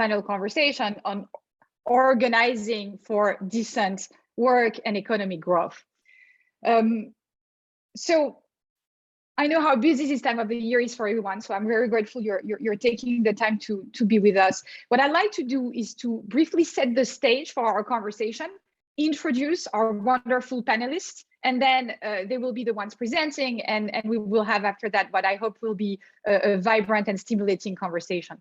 panel conversation on organizing for decent work and economic growth. So I know how busy this time of the year is for everyone, so I'm very grateful you're taking the time to be with us. What I'd like to do is to briefly set the stage for our conversation, introduce our wonderful panelists, and then they will be the ones presenting, and we will have after that what I hope will be a vibrant and stimulating conversation.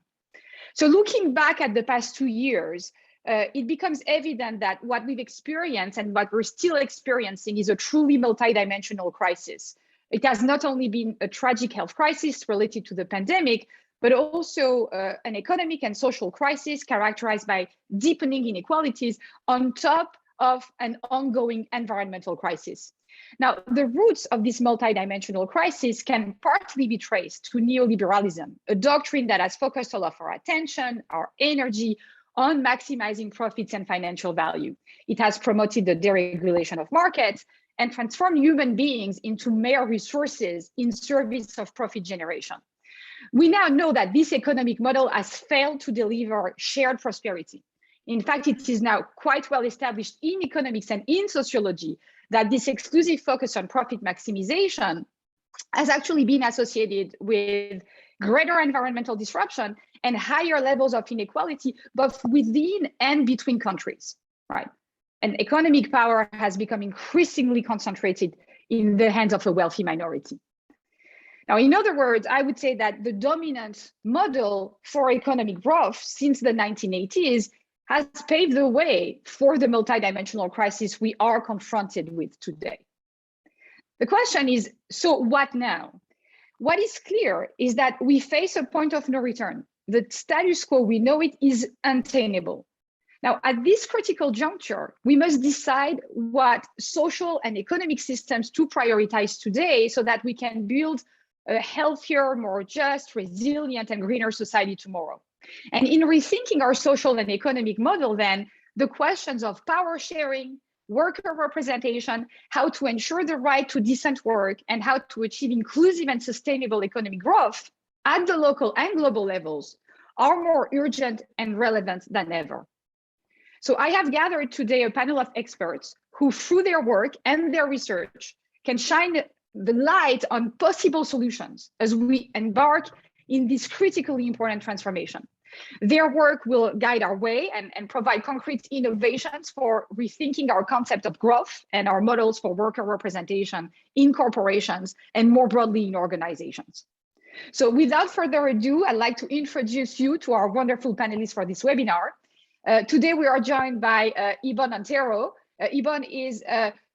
So looking back at the past 2 years, it becomes evident that what we've experienced and what we're still experiencing is a truly multidimensional crisis. It has not only been a tragic health crisis related to the pandemic, but also an economic and social crisis characterized by deepening inequalities on top of an ongoing environmental crisis. Now, the roots of this multidimensional crisis can partly be traced to neoliberalism, a doctrine that has focused all of our attention, our energy, on maximizing profits and financial value. It has promoted the deregulation of markets and transformed human beings into mere resources in service of profit generation. We now know that this economic model has failed to deliver shared prosperity. In fact, it is now quite well established in economics and in sociology that this exclusive focus on profit maximization has actually been associated with greater environmental disruption and higher levels of inequality, both within and between countries, right? And economic power has become increasingly concentrated in the hands of a wealthy minority. Now, in other words, I would say that the dominant model for economic growth since the 1980s has paved the way for the multidimensional crisis we are confronted with today. The question is, so what now? What is clear is that we face a point of no return. The status quo, we know it, is untenable. Now, at this critical juncture, we must decide what social and economic systems to prioritize today so that we can build a healthier, more just, resilient, and greener society tomorrow. And in rethinking our social and economic model, then, the questions of power sharing, worker representation, how to ensure the right to decent work, and how to achieve inclusive and sustainable economic growth at the local and global levels are more urgent and relevant than ever. So I have gathered today a panel of experts who, through their work and their research, can shine the light on possible solutions as we embark in this critically important transformation. Their work will guide our way and provide concrete innovations for rethinking our concept of growth and our models for worker representation in corporations and more broadly in organizations. So without further ado, I'd like to introduce you to our wonderful panelists for this webinar. Today we are joined by Ibon Antero. Ibon is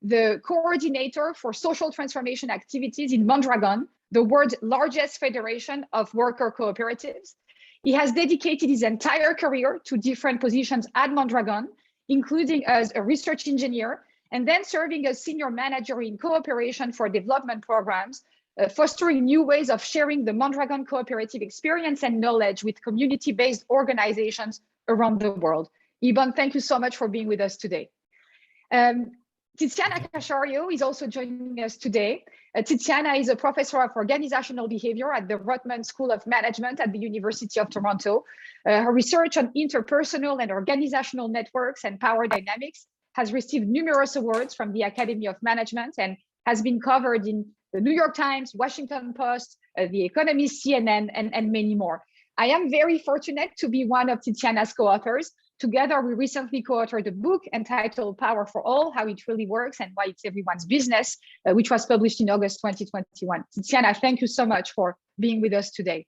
the coordinator for social transformation activities in Mondragon, the world's largest federation of worker cooperatives. He has dedicated his entire career to different positions at Mondragon, including as a research engineer, and then serving as senior manager in cooperation for development programs, fostering new ways of sharing the Mondragon cooperative experience and knowledge with community-based organizations around the world. Ibon, thank you so much for being with us today. Tiziana Cachario is also joining us today. Tiziana is a professor of organizational behavior at the Rotman School of Management at the University of Toronto. Her research on interpersonal and organizational networks and power dynamics has received numerous awards from the Academy of Management and has been covered in the New York Times, Washington Post, The Economist, CNN, and many more. I am very fortunate to be one of Tiziana's co-authors. Together, we recently co-authored a book entitled Power for All, How It Really Works and Why It's Everyone's Business, which was published in August 2021. Tiziana, thank you so much for being with us today.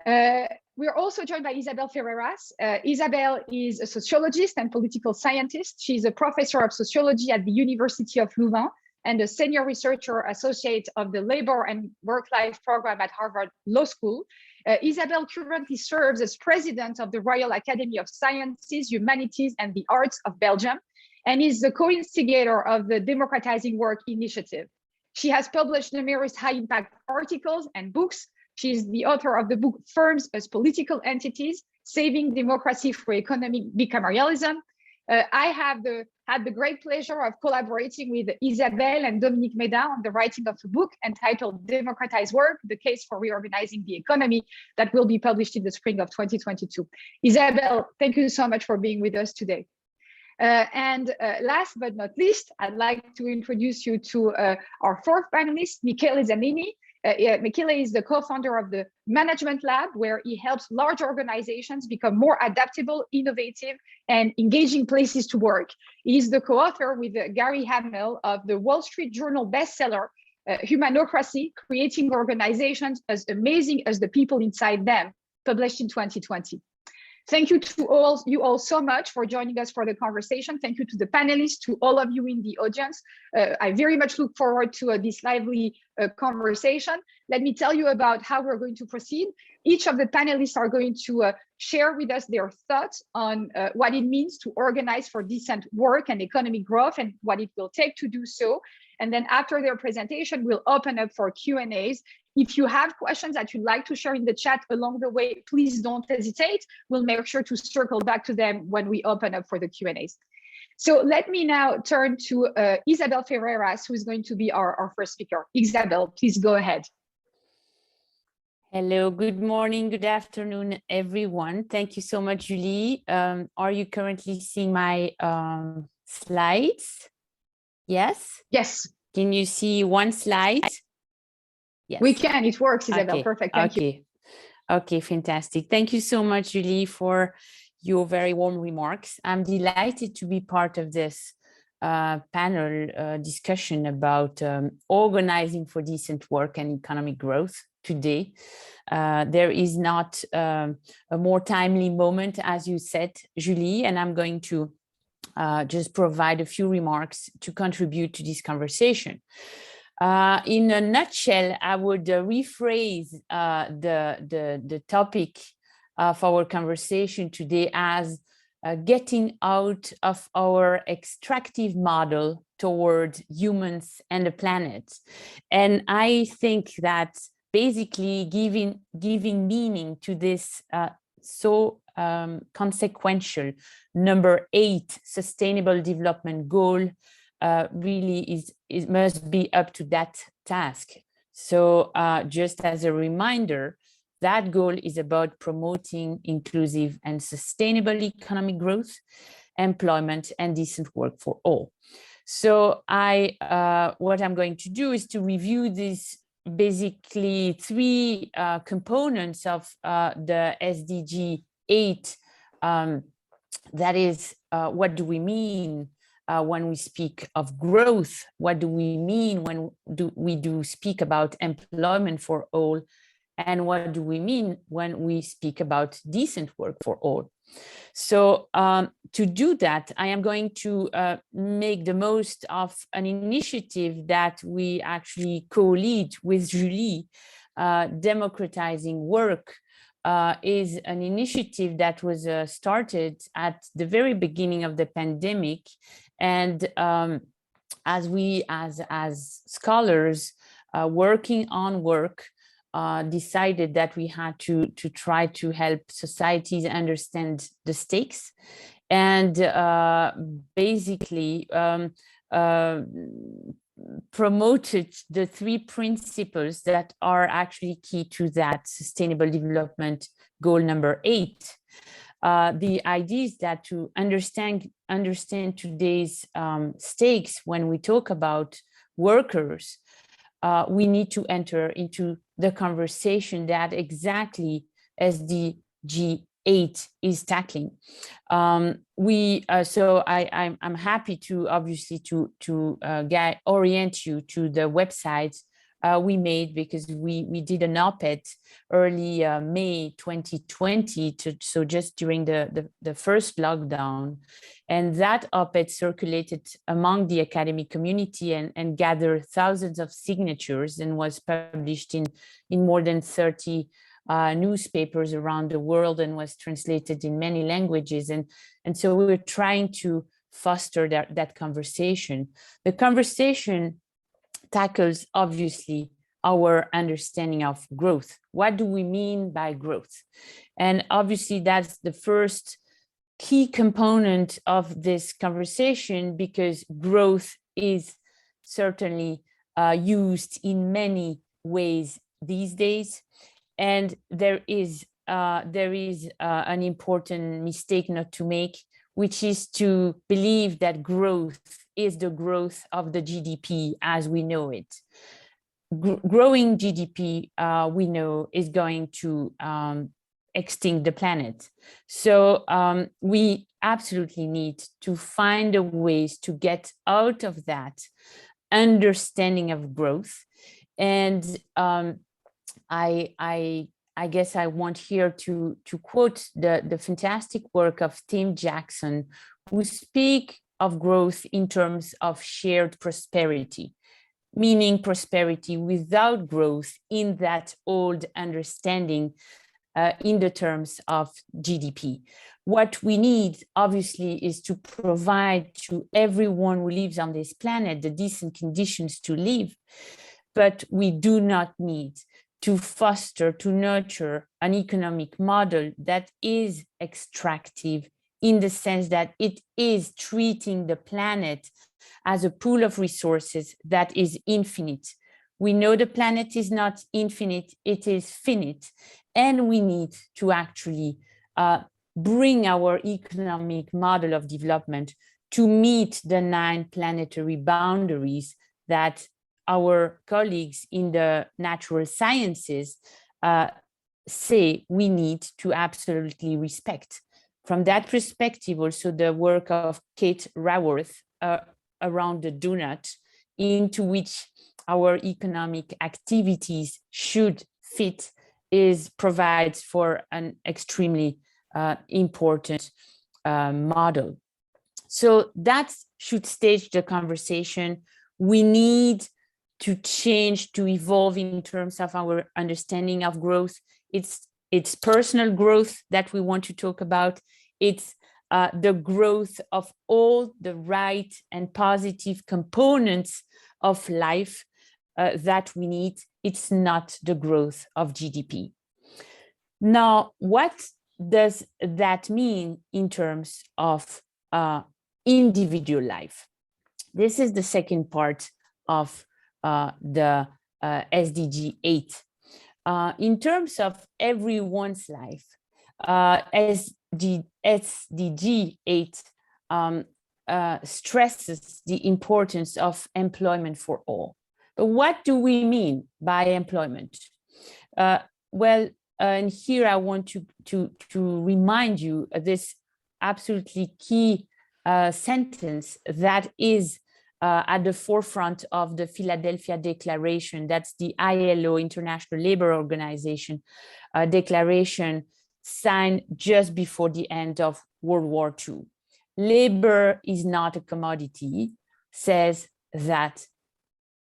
We're also joined by Isabel Ferreras. Isabel is a sociologist and political scientist. She's a professor of sociology at the University of Louvain and a senior researcher associate of the Labor and Work-Life program at Harvard Law School. Isabel currently serves as president of the Royal Academy of Sciences, Humanities, and the Arts of Belgium, and is the co-instigator of the Democratizing Work initiative. She has published numerous high-impact articles and books. She is the author of the book Firms as Political Entities, Saving Democracy Through Economic Bicameralism. I have the had the great pleasure of collaborating with Isabel and Dominique Méda on the writing of a book entitled Democratizing Work, the case for reorganizing the economy, that will be published in the spring of 2022. Isabel, thank you so much for being with us today. Last but not least, I'd like to introduce you to our fourth panelist, Mikhail Zanini. Mckiller is the co-founder of the Management Lab, where he helps large organizations become more adaptable, innovative, and engaging places to work. He is the co-author with Gary Hamel of the Wall Street Journal bestseller, Humanocracy, Creating Organizations as Amazing as the People Inside Them, published in 2020. Thank you to you all so much for joining us for the conversation. Thank you to the panelists, to all of you in the audience. I very much look forward to this lively conversation. Let me tell you about how we're going to proceed. Each of the panelists are going to share with us their thoughts on what it means to organize for decent work and economic growth and what it will take to do so. And then after their presentation, we'll open up for Q&As. If you have questions that you'd like to share in the chat along the way, please don't hesitate. We'll make sure to circle back to them when we open up for the Q&As. So let me now turn to Isabel Ferreras, who is going to be our first speaker. Isabel, please go ahead. Hello, good morning, good afternoon, everyone. Thank you so much, Julie. Are you currently seeing my slides? Yes? Yes. Can you see one slide? Yes. We can, it works, Isabel. Okay. Perfect, thank you. Okay, fantastic. Thank you so much, Julie, for your very warm remarks. I'm delighted to be part of this panel discussion about organizing for decent work and economic growth today. There is not a more timely moment, as you said, Julie, and I'm going to just provide a few remarks to contribute to this conversation. In a nutshell, I would rephrase the topic of our conversation today as getting out of our extractive model toward humans and the planet. And I think that basically giving meaning to this consequential number 8 sustainable development goal really must be up to that task. So just as a reminder, that goal is about promoting inclusive and sustainable economic growth, employment, and decent work for all. So what I'm going to do is to review these basically 3 components of the SDG 8. That is, what do we mean when we speak of growth? What do we mean when we speak about employment for all? And what do we mean when we speak about decent work for all? So to do that, I am going to make the most of an initiative that we actually co-lead with Julie. Democratizing Work is an initiative that was started at the very beginning of the pandemic. And as scholars working on work, decided that we had to try to help societies understand the stakes and basically promoted the 3 principles that are actually key to that sustainable development goal number 8. The idea is that to understand today's stakes when we talk about workers, we need to enter into the conversation that exactly SDG 8 is tackling. So I'm happy to obviously to orient you to the website we made, because we did an op-ed early May 2020, so just during the first lockdown, and that op-ed circulated among the academic community and gathered thousands of signatures and was published in more than 30 newspapers around the world and was translated in many languages. And so we were trying to foster that conversation. The conversation tackles obviously our understanding of growth. What do we mean by growth? And obviously that's the first key component of this conversation, because growth is certainly used in many ways these days. And there is an important mistake not to make, which is to believe that growth is the growth of the GDP as we know it. Growing GDP, we know, is going to extinct the planet. So we absolutely need to find a ways to get out of that understanding of growth. And I guess I want here to quote the fantastic work of Tim Jackson, who speak of growth in terms of shared prosperity, meaning prosperity without growth in that old understanding in the terms of GDP. What we need, obviously, is to provide to everyone who lives on this planet the decent conditions to live, but we do not need to foster, to nurture an economic model that is extractive, in the sense that it is treating the planet as a pool of resources that is infinite. We know the planet is not infinite, it is finite. And we need to actually bring our economic model of development to meet the 9 planetary boundaries that our colleagues in the natural sciences say we need to absolutely respect. From that perspective, also the work of Kate Raworth around the donut, into which our economic activities should fit, provides for an extremely important model. So that should stage the conversation. We need to change, to evolve in terms of our understanding of growth. It's personal growth that we want to talk about. It's the growth of all the right and positive components of life that we need. It's not the growth of GDP. Now, what does that mean in terms of individual life? This is the second part of the SDG 8. In terms of everyone's life, SDG 8 stresses the importance of employment for all. But what do we mean by employment? And here I want to remind you of this absolutely key sentence that is at the forefront of the Philadelphia Declaration. That's the ILO, International Labour Organization, declaration signed just before the end of World War II. Labor is not a commodity, says that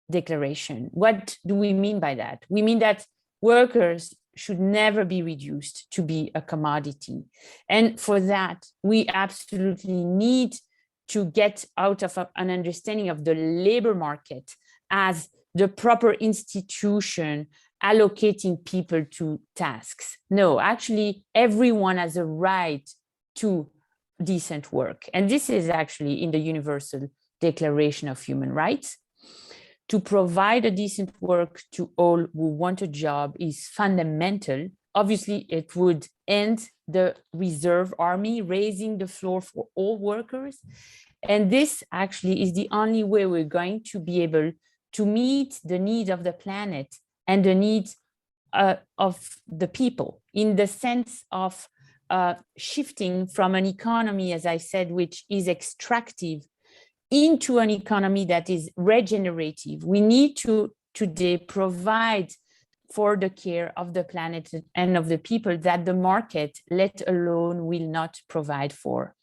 declaration. What do we mean by that? We mean that workers should never be reduced to be a commodity. And for that, we absolutely need to get out of an understanding of the labor market as the proper institution allocating people to tasks. No, actually, everyone has a right to decent work. And this is actually in the Universal Declaration of Human Rights. To provide a decent work to all who want a job is fundamental. Obviously, it would end the reserve army, raising the floor for all workers. And this actually is the only way we're going to be able to meet the needs of the planet and the needs of the people, in the sense of shifting from an economy, as I said, which is extractive, into an economy that is regenerative. We need to today provide for the care of the planet and of the people that the market, let alone, will not provide for.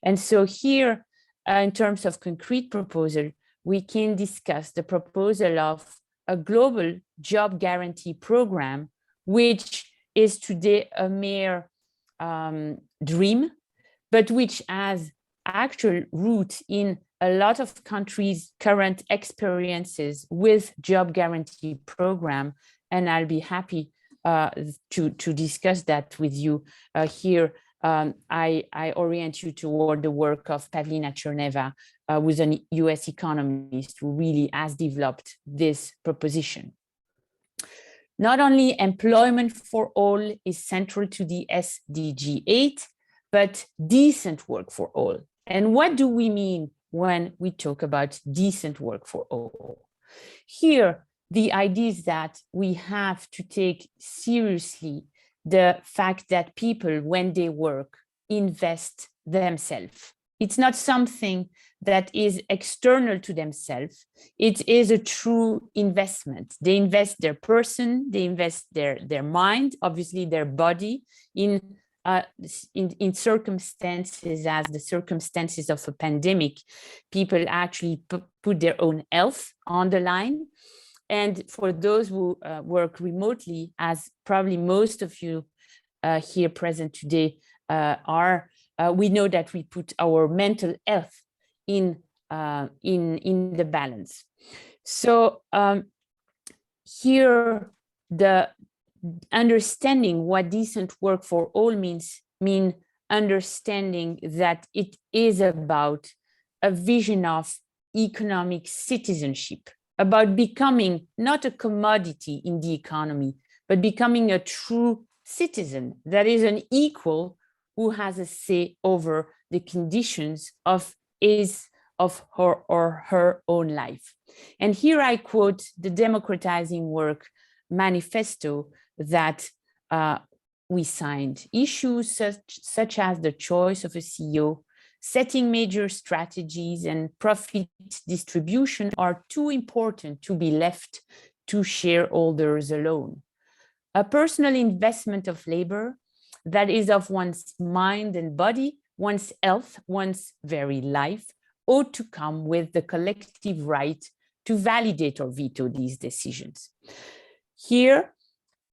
And so here, in terms of concrete proposal, we can discuss the proposal of a global job guarantee program, which is today a mere dream, but which has actual roots in a lot of countries' current experiences with job guarantee program. And I'll be happy to discuss that with you here I orient you toward the work of Pavlina Cherneva, who's a US economist who really has developed this proposition. Not only employment for all is central to the SDG 8, but decent work for all. And what do we mean when we talk about decent work for all? Here, the idea is that we have to take seriously the fact that people, when they work, invest themselves. It's not something that is external to themselves. It is a true investment. They invest their person, they invest their mind, obviously their body in circumstances as the circumstances of a pandemic. People actually put their own health on the line. And for those who work remotely, as probably most of you here present today are, we know that we put our mental health in the balance. So here, the understanding what decent work for all mean understanding that it is about a vision of economic citizenship, about becoming not a commodity in the economy, but becoming a true citizen that is an equal who has a say over the conditions of his, of her or her own life. And here I quote the Democratizing Work Manifesto that we signed. Issues such as the choice of a CEO, setting major strategies, and profit distribution are too important to be left to shareholders alone. A personal investment of labor that is of one's mind and body, one's health, one's very life, ought to come with the collective right to validate or veto these decisions. Here,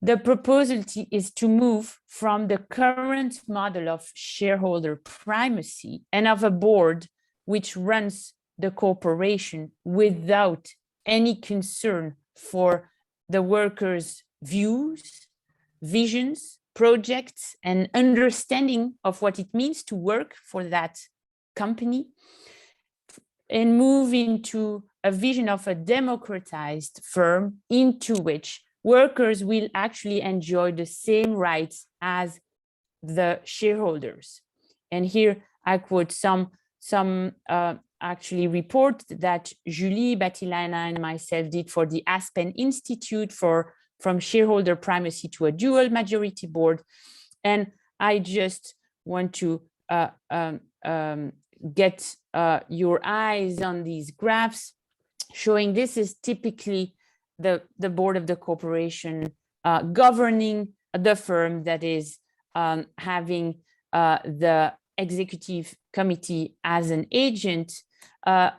the proposal is to move from the current model of shareholder primacy and of a board which runs the corporation without any concern for the workers' views, visions, projects, and understanding of what it means to work for that company, and move into a vision of a democratized firm into which workers will actually enjoy the same rights as the shareholders. And here I quote some actually report that Julie Matilda and myself did for the Aspen Institute from shareholder primacy to a dual majority board. And I just want to get your eyes on these graphs showing this is typically the board of the corporation governing the firm that is having the executive committee as an agent.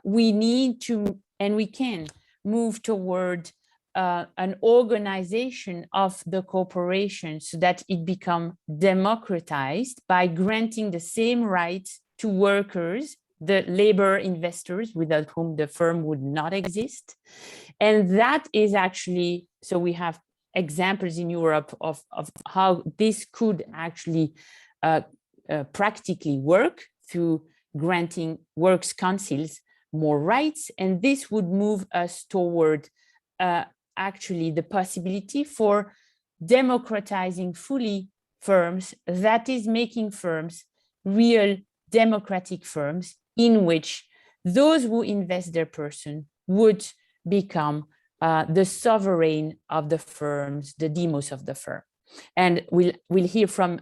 We need to, and we can move toward an organization of the corporation so that it becomes democratized by granting the same rights to workers, the labor investors without whom the firm would not exist. And that is actually, so we have examples in Europe of how this could actually practically work through granting works councils more rights. And this would move us toward actually the possibility for democratizing fully firms, that is making firms real democratic firms in which those who invest their person would become the sovereign of the firms, the demos of the firm. And we'll hear from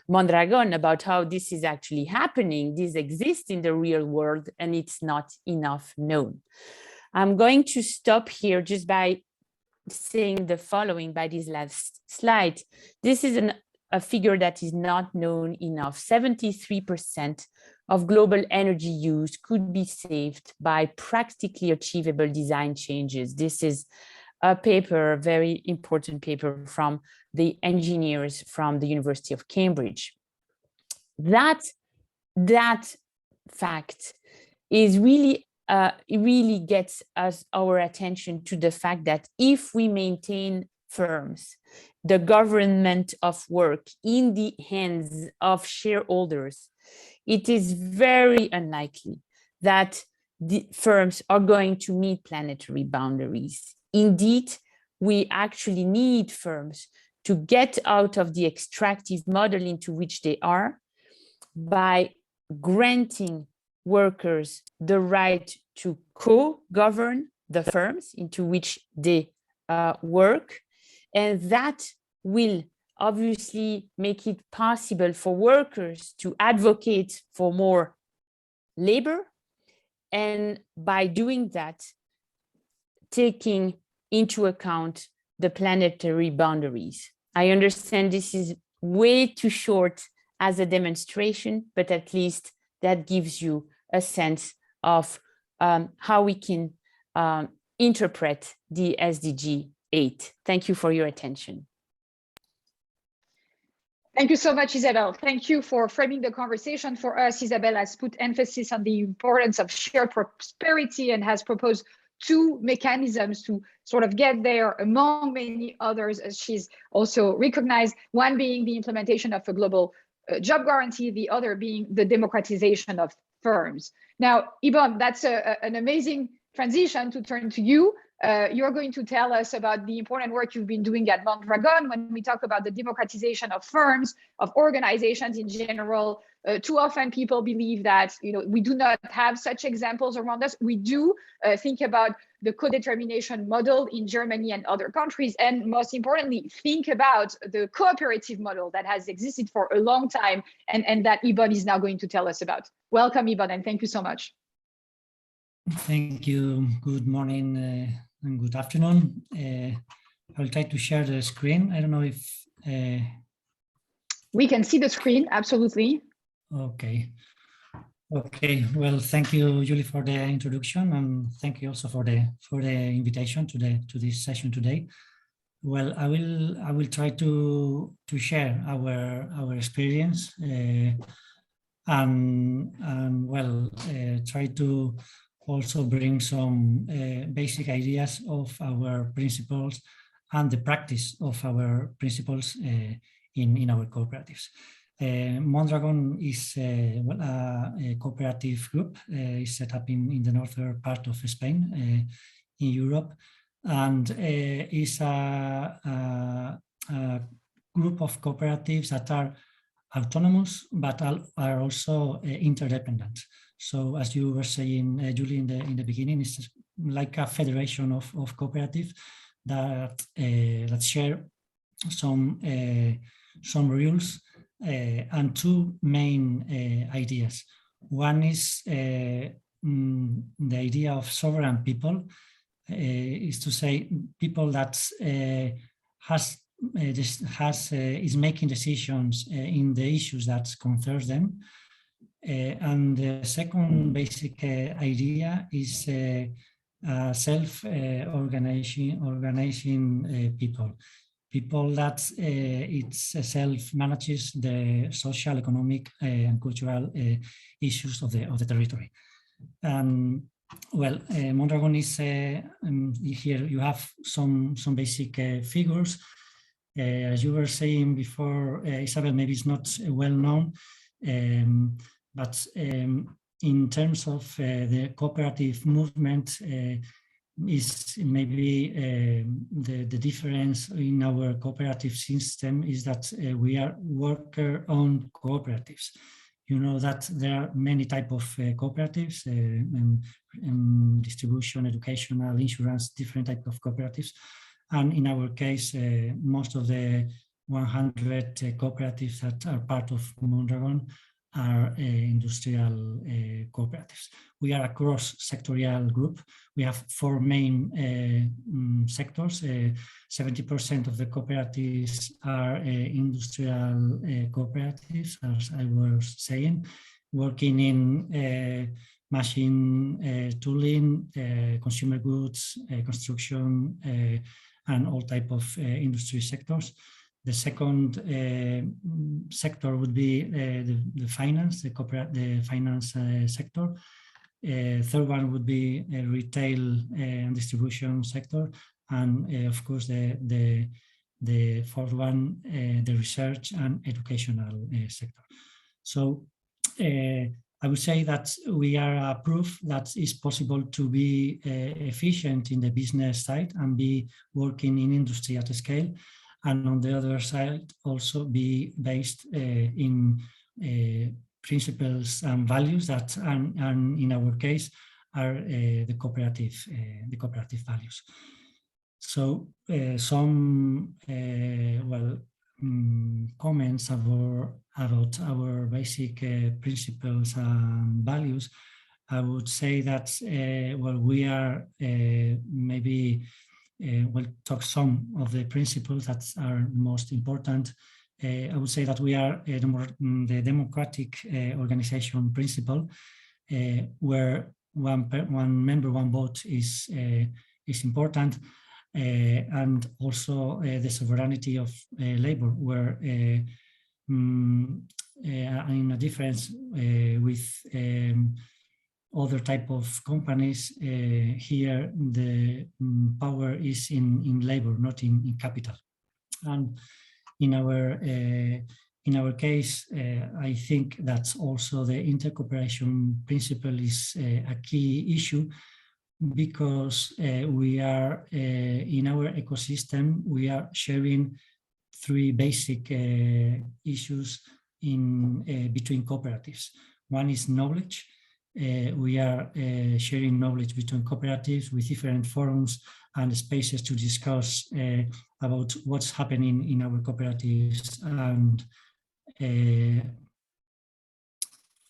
Mondragon about how this is actually happening. This exists in the real world and it's not enough known. I'm going to stop here just by saying the following by this last slide. This is a figure that is not known enough. 73% of global energy use could be saved by practically achievable design changes. This is a paper, a very important paper from the engineers from the University of Cambridge. That fact is really it really gets us our attention to the fact that if we maintain firms the government of work in the hands of shareholders, it is very unlikely that the firms are going to meet planetary boundaries. Indeed, we actually need firms to get out of the extractive model into which they are by granting workers the right to co-govern the firms into which they work. And that will obviously make it possible for workers to advocate for more labor. And by doing that, taking into account the planetary boundaries. I understand this is way too short as a demonstration, but at least that gives you a sense of how we can interpret the SDG 8. Thank you for your attention. Thank you so much, Isabel. Thank you for framing the conversation for us. Isabel has put emphasis on the importance of shared prosperity and has proposed 2 mechanisms to sort of get there, among many others, as she's also recognized, one being the implementation of a global job guarantee, the other being the democratization of firms. Now, Ibon, that's an amazing transition to turn to you. You're going to tell us about the important work you've been doing at Mondragon when we talk about the democratization of firms, of organizations in general. Too often people believe that we do not have such examples around us. We do think about the co-determination model in Germany and other countries, and most importantly, think about the cooperative model that has existed for a long time and that Ibon is now going to tell us about. Welcome, Ibon, and thank you so much. Thank you. Good morning and good afternoon. I'll try to share the screen. I don't know if... We can see the screen, absolutely. Okay. Okay. Well, thank you, Julie, for the introduction, and thank you also for the invitation to this session today. Well, I will try to share our experience and try to also bring some basic ideas of our principles and the practice of our principles in our cooperatives. Mondragon is a cooperative group. Is set up in the northern part of Spain, in Europe, and is a group of cooperatives that are autonomous but are also interdependent. So, as you were saying, Julie, in the beginning, it's like a federation of cooperatives that share some rules and 2 main ideas. One is the idea of sovereign people, is to say people that is making decisions in the issues that concerns them. And the second basic idea is self-organizing people that self-manages the social, economic, and cultural issues of the territory. Well, Mondragon is here. You have some basic figures. As you were saying before, Isabel, maybe it's not well known, but in terms of the cooperative movement, is maybe the difference in our cooperative system is that we are worker-owned cooperatives. You know that there are many types of cooperatives, distribution, educational, insurance, different types of cooperatives. And in our case, most of the 100 cooperatives that are part of Mondragon are industrial cooperatives. We are a cross-sectorial group. We have 4 main sectors. 70% of the cooperatives are industrial cooperatives, as I was saying, working in machine tooling, consumer goods, construction, and all type of industry sectors. The second sector would be the finance, the finance sector. Third one would be retail and distribution sector, and of course the fourth one, the research and educational sector. So I would say that we are proof that it's possible to be efficient in the business side and be working in industry at a scale, and on the other side also be based in principles and values that, and in our case, are the cooperative values. So some comments about our basic principles and values. I would say that we are maybe we'll talk some of the principles that are most important. I would say that we are the democratic organization principle, where one member, one vote is important. And also the sovereignty of labor, where in a difference with other type of companies, here the power is in labor, not in capital. And in our case, I think that also the intercooperation principle is a key issue, because we are in our ecosystem, we are sharing three basic issues between cooperatives. One is knowledge. We are sharing knowledge between cooperatives with different forums and spaces to discuss about what's happening in our cooperatives. And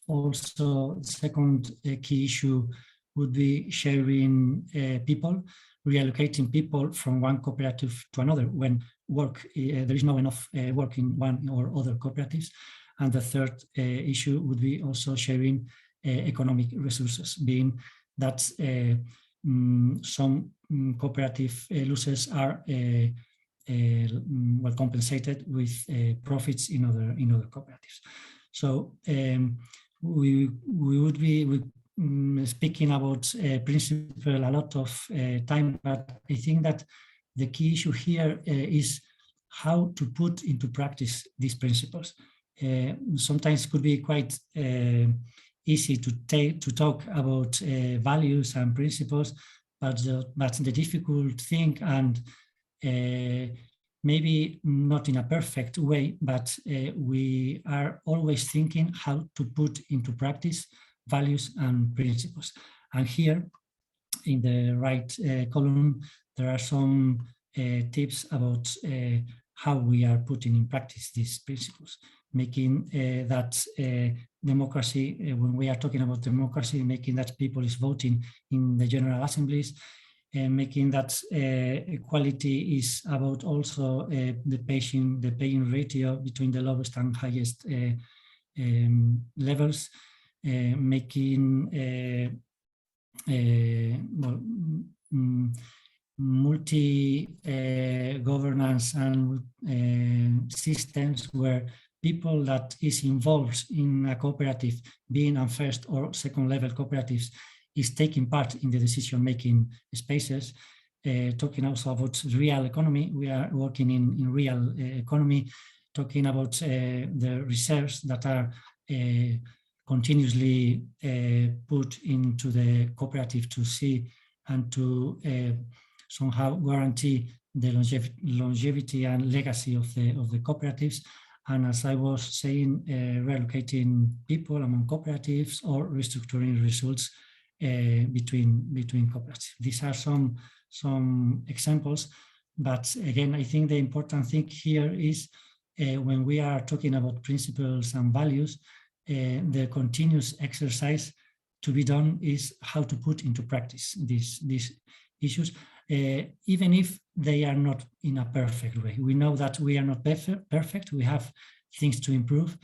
also, the second key issue would be sharing people, reallocating people from one cooperative to another when there is not enough work in one or other cooperatives. And the third issue would be also sharing economic resources, being that some cooperative losses are compensated with profits in other cooperatives. So we would be speaking about principle a lot of time, but I think that the key issue here is how to put into practice these principles. Sometimes it could be quite easy to talk about values and principles, but the difficult thing, and maybe not in a perfect way, but we are always thinking how to put into practice values and principles. And here in the right column, there are some tips about how we are putting in practice these principles, making that democracy, when we are talking about democracy, making that people is voting in the general assemblies, making that equality is about also the paying ratio between the lowest and highest levels, making multi-governance and systems where people that is involved in a cooperative, being on first or second level cooperatives, is taking part in the decision-making spaces. Talking also about real economy, we are working in real economy, talking about the reserves that are continuously put into the cooperative to see and to somehow guarantee the longevity and legacy of the cooperatives. And as I was saying, relocating people among cooperatives or restructuring results between cooperatives. These are some examples, but again, I think the important thing here is when we are talking about principles and values, the continuous exercise to be done is how to put into practice these issues, even if they are not in a perfect way. We know that we are not perfect, we have things to improve,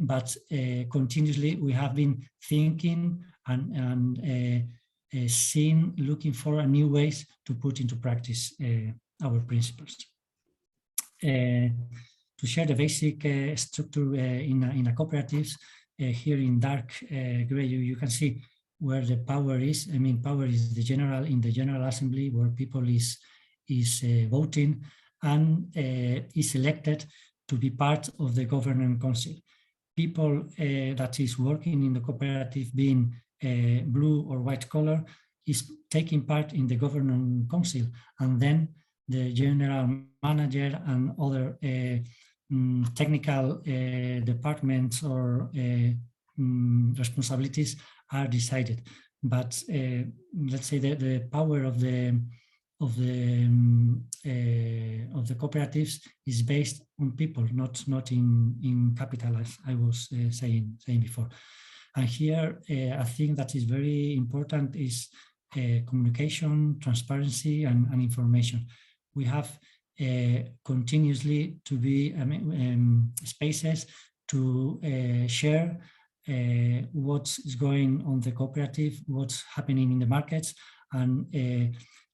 but continuously we have been thinking and seeing, looking for new ways to put into practice our principles. To share the basic structure in a cooperatives, here in dark gray, you can see where the power is. I mean, power is in the general assembly, where people is is voting and is elected to be part of the governing council. People that is working in the cooperative, being blue or white collar, is taking part in the governing council, and then the general manager and other technical departments or responsibilities are decided. But let's say that the power of the cooperatives is based on people, not in capital, as I was saying before. And here, a thing that is very important is communication, transparency, and information. We have continuously to be spaces to share what's going on the cooperative, what's happening in the markets, and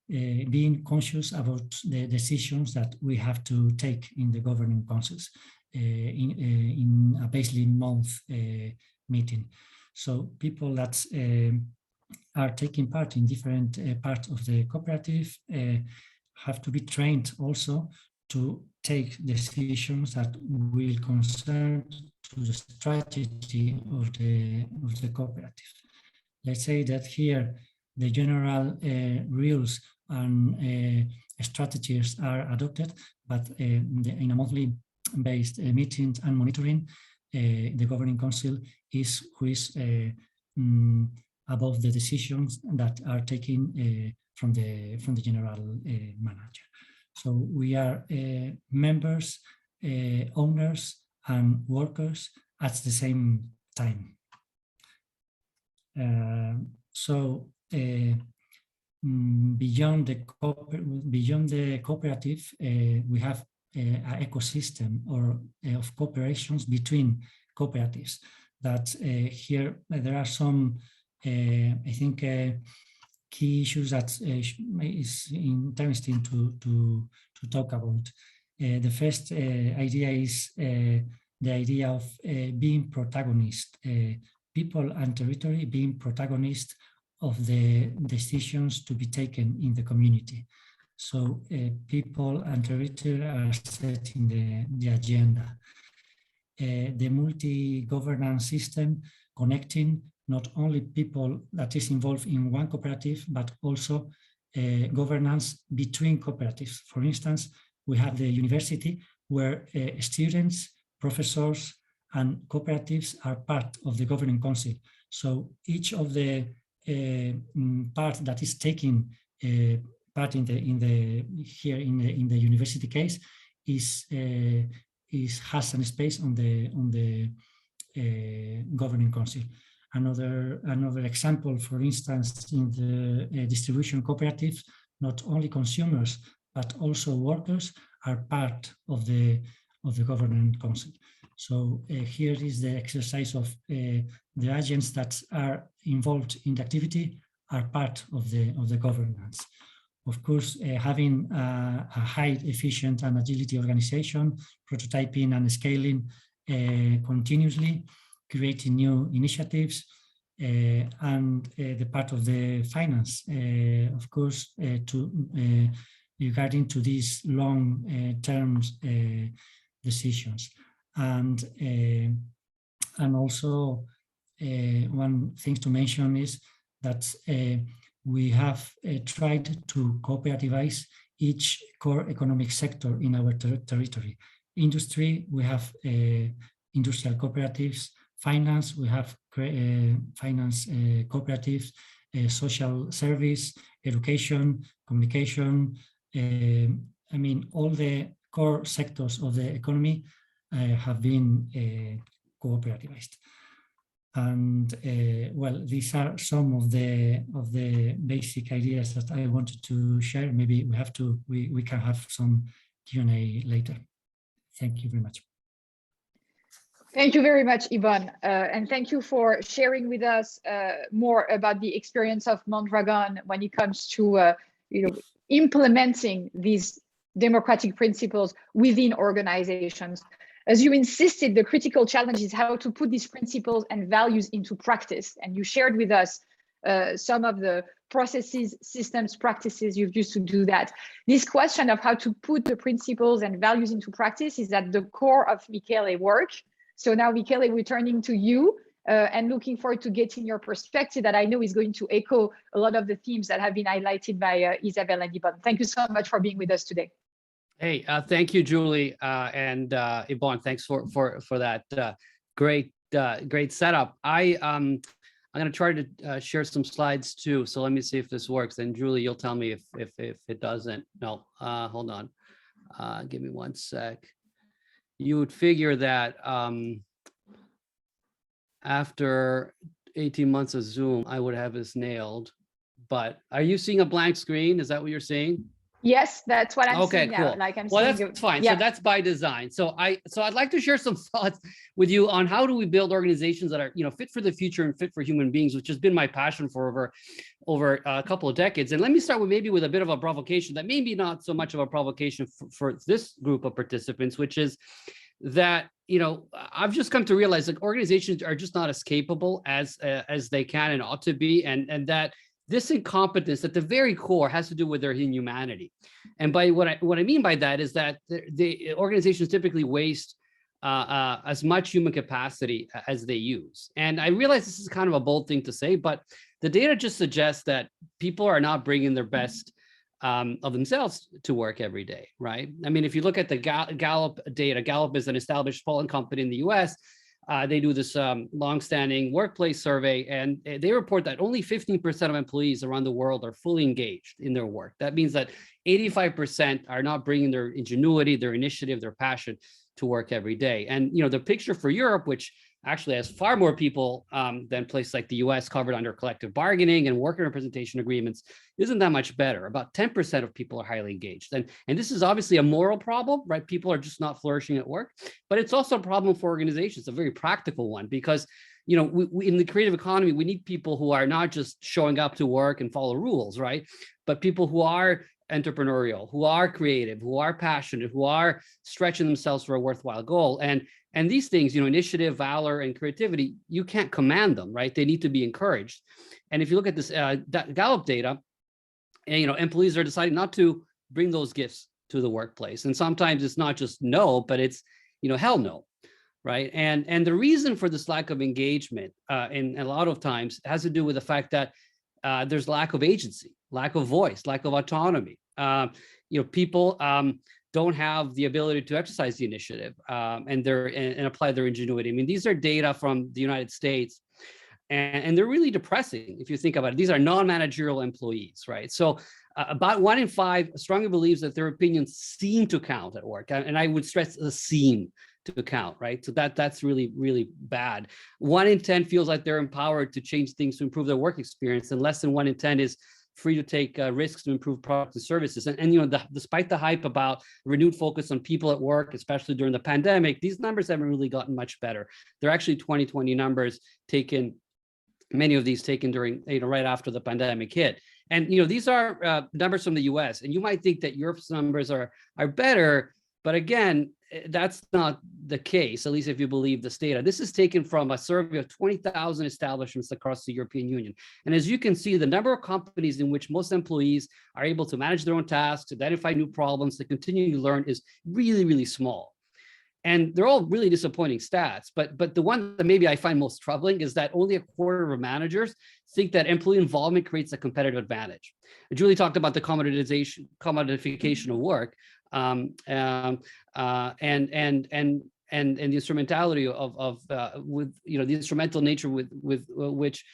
being conscious about the decisions that we have to take in the governing councils in a basically month meeting. So people that are taking part in different parts of the cooperative have to be trained also to take decisions that will concern to the strategy of the cooperative. Let's say that here the general rules and strategies are adopted, but in a monthly based meetings and monitoring, the governing council is who is above the decisions that are taken from the general manager. So we are members, owners, and workers at the same time. Beyond the cooperative, we have an ecosystem of cooperations between cooperatives. That here there are some, I think, key issues that is interesting to talk about. The first idea is the idea of being protagonist, people and territory being protagonist of the decisions to be taken in the community. So people and territory are setting the agenda. The multi-governance system connecting not only people that is involved in one cooperative, but also governance between cooperatives. For instance, we have the university where students, professors, and cooperatives are part of the governing council. So each of the part that is taking part in the university case has a space on the governing council. Another example, for instance, in the distribution cooperative, not only consumers but also workers are part of the governing council. So here is the exercise of the agents that are involved in the activity are part of the governance. Of course, having a high efficient and agility organization, prototyping and scaling continuously, creating new initiatives, and the part of the finance, of course, regarding to these long-term decisions. And also one thing to mention is that we have tried to cooperativize each core economic sector in our territory. Industry, we have industrial cooperatives. Finance, we have finance cooperatives, social service, education, communication. I mean, all the core sectors of the economy have been cooperativized. And well, these are some of the basic ideas that I wanted to share. Maybe we can have some Q&A later. Thank you very much. Thank you very much, Ivan, and thank you for sharing with us more about the experience of Mondragon when it comes to implementing these democratic principles within organizations. As you insisted, the critical challenge is how to put these principles and values into practice, and you shared with us some of the processes, systems, practices you've used to do that. This question of how to put the principles and values into practice is at the core of Mikhail work. So now, Mikhail, we're turning to you and looking forward to getting your perspective that I know is going to echo a lot of the themes that have been highlighted by Isabel and Yvonne. Thank you so much for being with us today. Hey, thank you, Julie, and Yvonne. Thanks for that great setup. I'm going to try to share some slides too. So let me see if this works. And Julie, you'll tell me if it doesn't. No, hold on. Give me one sec. You would figure that after 18 months of Zoom, I would have this nailed. But are you seeing a blank screen? Is that what you're seeing? Yes, that's what I'm seeing cool. now. Like I'm well, seeing that's fine. Yeah. So that's by design. So I'd like to share some thoughts with you on how do we build organizations that are, fit for the future and fit for human beings, which has been my passion for over a couple of decades. And let me start with a bit of a provocation that maybe not so much of a provocation for this group of participants, which is that, I've just come to realize that organizations are just not as capable as they can and ought to be, and that this incompetence at the very core has to do with their inhumanity. And by what I mean by that is that the organizations typically waste as much human capacity as they use. And I realize this is kind of a bold thing to say, but the data just suggests that people are not bringing their best of themselves to work every day, right? I mean, if you look at the Gallup data, Gallup is an established polling company in the US. They do this longstanding workplace survey, and they report that only 15% of employees around the world are fully engaged in their work. That means that 85% are not bringing their ingenuity, their initiative, their passion to work every day. And the picture for Europe, which actually has far more people than places like the US covered under collective bargaining and worker representation agreements, isn't that much better. About 10% of people are highly engaged. And this is obviously a moral problem, right? People are just not flourishing at work, but it's also a problem for organizations, a very practical one, because we, in the creative economy, we need people who are not just showing up to work and follow rules, right? But people who are entrepreneurial, who are creative, who are passionate, who are stretching themselves for a worthwhile goal. And these things, initiative, valor, and creativity, you can't command them, right? They need to be encouraged. And if you look at this Gallup data, employees are deciding not to bring those gifts to the workplace. And sometimes it's not just no, but it's, hell no, right? And the reason for this lack of engagement, in a lot of times, has to do with the fact that there's lack of agency, lack of voice, lack of autonomy. People don't have the ability to exercise the initiative and apply their ingenuity. I mean, these are data from the United States, and they're really depressing if you think about it. These are non-managerial employees, right? So about 1 in 5 strongly believes that their opinions seem to count at work, and I would stress the seem to count, right? So that's really, really bad. 1 in 10 feels like they're empowered to change things to improve their work experience, and less than 1 in 10 is free to take risks to improve products and services. And despite the hype about renewed focus on people at work, especially during the pandemic, these numbers haven't really gotten much better. They're actually 2020 numbers taken, many of these taken during, right after the pandemic hit. And these are numbers from the US, and you might think that Europe's numbers are better, but again, that's not the case, at least if you believe this data. This is taken from a survey of 20,000 establishments across the European Union. And as you can see, the number of companies in which most employees are able to manage their own tasks, identify new problems, to continue to learn is really, really small. And they're all really disappointing stats. But the one that maybe I find most troubling is that only 1/4 of managers think that employee involvement creates a competitive advantage. Julie talked about the commodification of work. And the instrumentality of with the instrumental nature with which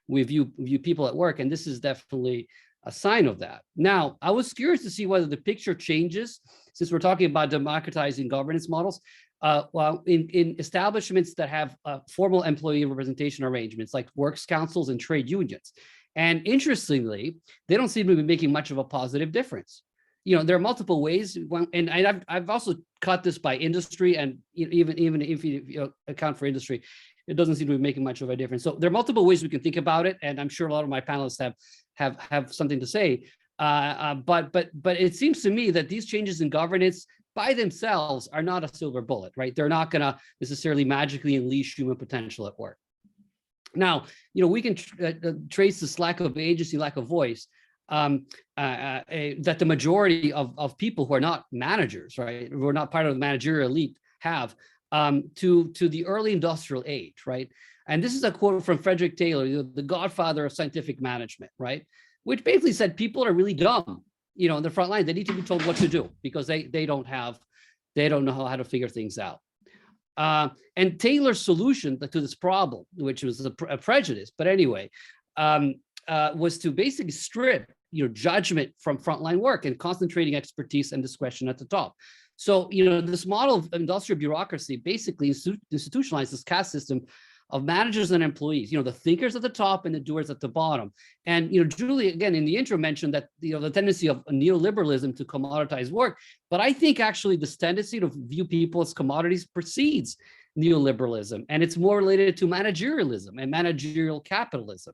we view people at work, and this is definitely a sign of that. Now, I was curious to see whether the picture changes since we're talking about democratizing governance models. Well, in establishments that have formal employee representation arrangements like works councils and trade unions, and interestingly, they don't seem to be making much of a positive difference. There are multiple ways, and I've also cut this by industry, and even if you account for industry, it doesn't seem to be making much of a difference. So there are multiple ways we can think about it, and I'm sure a lot of my panelists have something to say. But it seems to me that these changes in governance by themselves are not a silver bullet, right? They're not going to necessarily magically unleash human potential at work. Now, we can trace this lack of agency, lack of voice, that the majority of people who are not managers, right, who are not part of the managerial elite have to the early industrial age, right? And this is a quote from Frederick Taylor, the godfather of scientific management, right? Which basically said people are really dumb, in the front line. They need to be told what to do because they don't know how to figure things out. And Taylor's solution to this problem, which was a prejudice, but anyway, was to basically strip judgment from frontline work and concentrating expertise and discretion at the top. So, this model of industrial bureaucracy basically institutionalized this caste system of managers and employees, the thinkers at the top and the doers at the bottom. And, Julie, again, in the intro mentioned that, the tendency of neoliberalism to commoditize work, but I think actually this tendency to view people as commodities precedes neoliberalism, and it's more related to managerialism and managerial capitalism.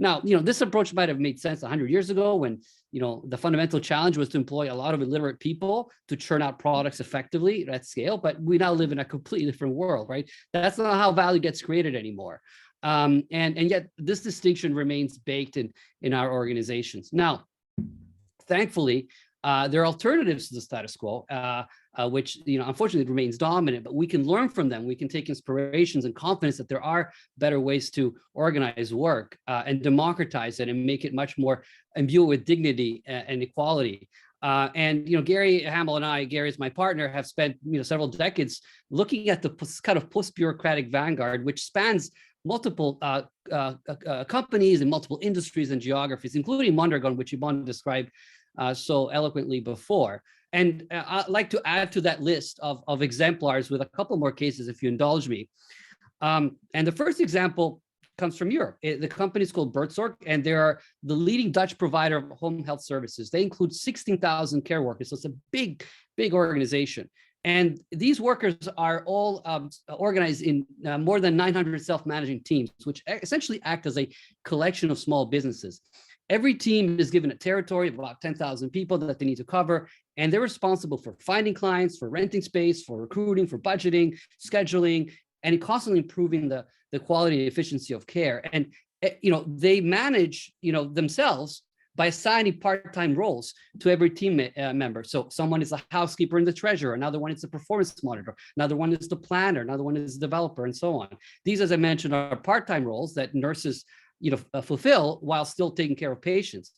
Now, this approach might have made sense 100 years ago when, the fundamental challenge was to employ a lot of illiterate people to churn out products effectively at scale, but we now live in a completely different world, right? That's not how value gets created anymore. And yet this distinction remains baked in our organizations. Now, thankfully, there are alternatives to the status quo, which unfortunately remains dominant, but we can learn from them. We can take inspirations and confidence that there are better ways to organize work and democratize it and make it much more imbue it with dignity and equality. And Gary Hamill and I, Gary is my partner, have spent several decades looking at the kind of post-bureaucratic vanguard, which spans multiple companies and multiple industries and geographies, including Mondragon, which Yvonne described so eloquently before. And I'd like to add to that list of exemplars with a couple more cases, if you indulge me. And the first example comes from Europe. The company is called Buurtzorg, and they are the leading Dutch provider of home health services. They include 16,000 care workers, so it's a big, big organization. And these workers are all organized in more than 900 self-managing teams, which essentially act as a collection of small businesses. Every team is given a territory of about 10,000 people that they need to cover, and they're responsible for finding clients, for renting space, for recruiting, for budgeting, scheduling, and constantly improving the quality and efficiency of care. And they manage themselves by assigning part-time roles to every team member. So someone is a housekeeper and the treasurer, another one is the performance monitor, another one is the planner, another one is the developer, and so on. These, as I mentioned, are part-time roles that nurses fulfill while still taking care of patients.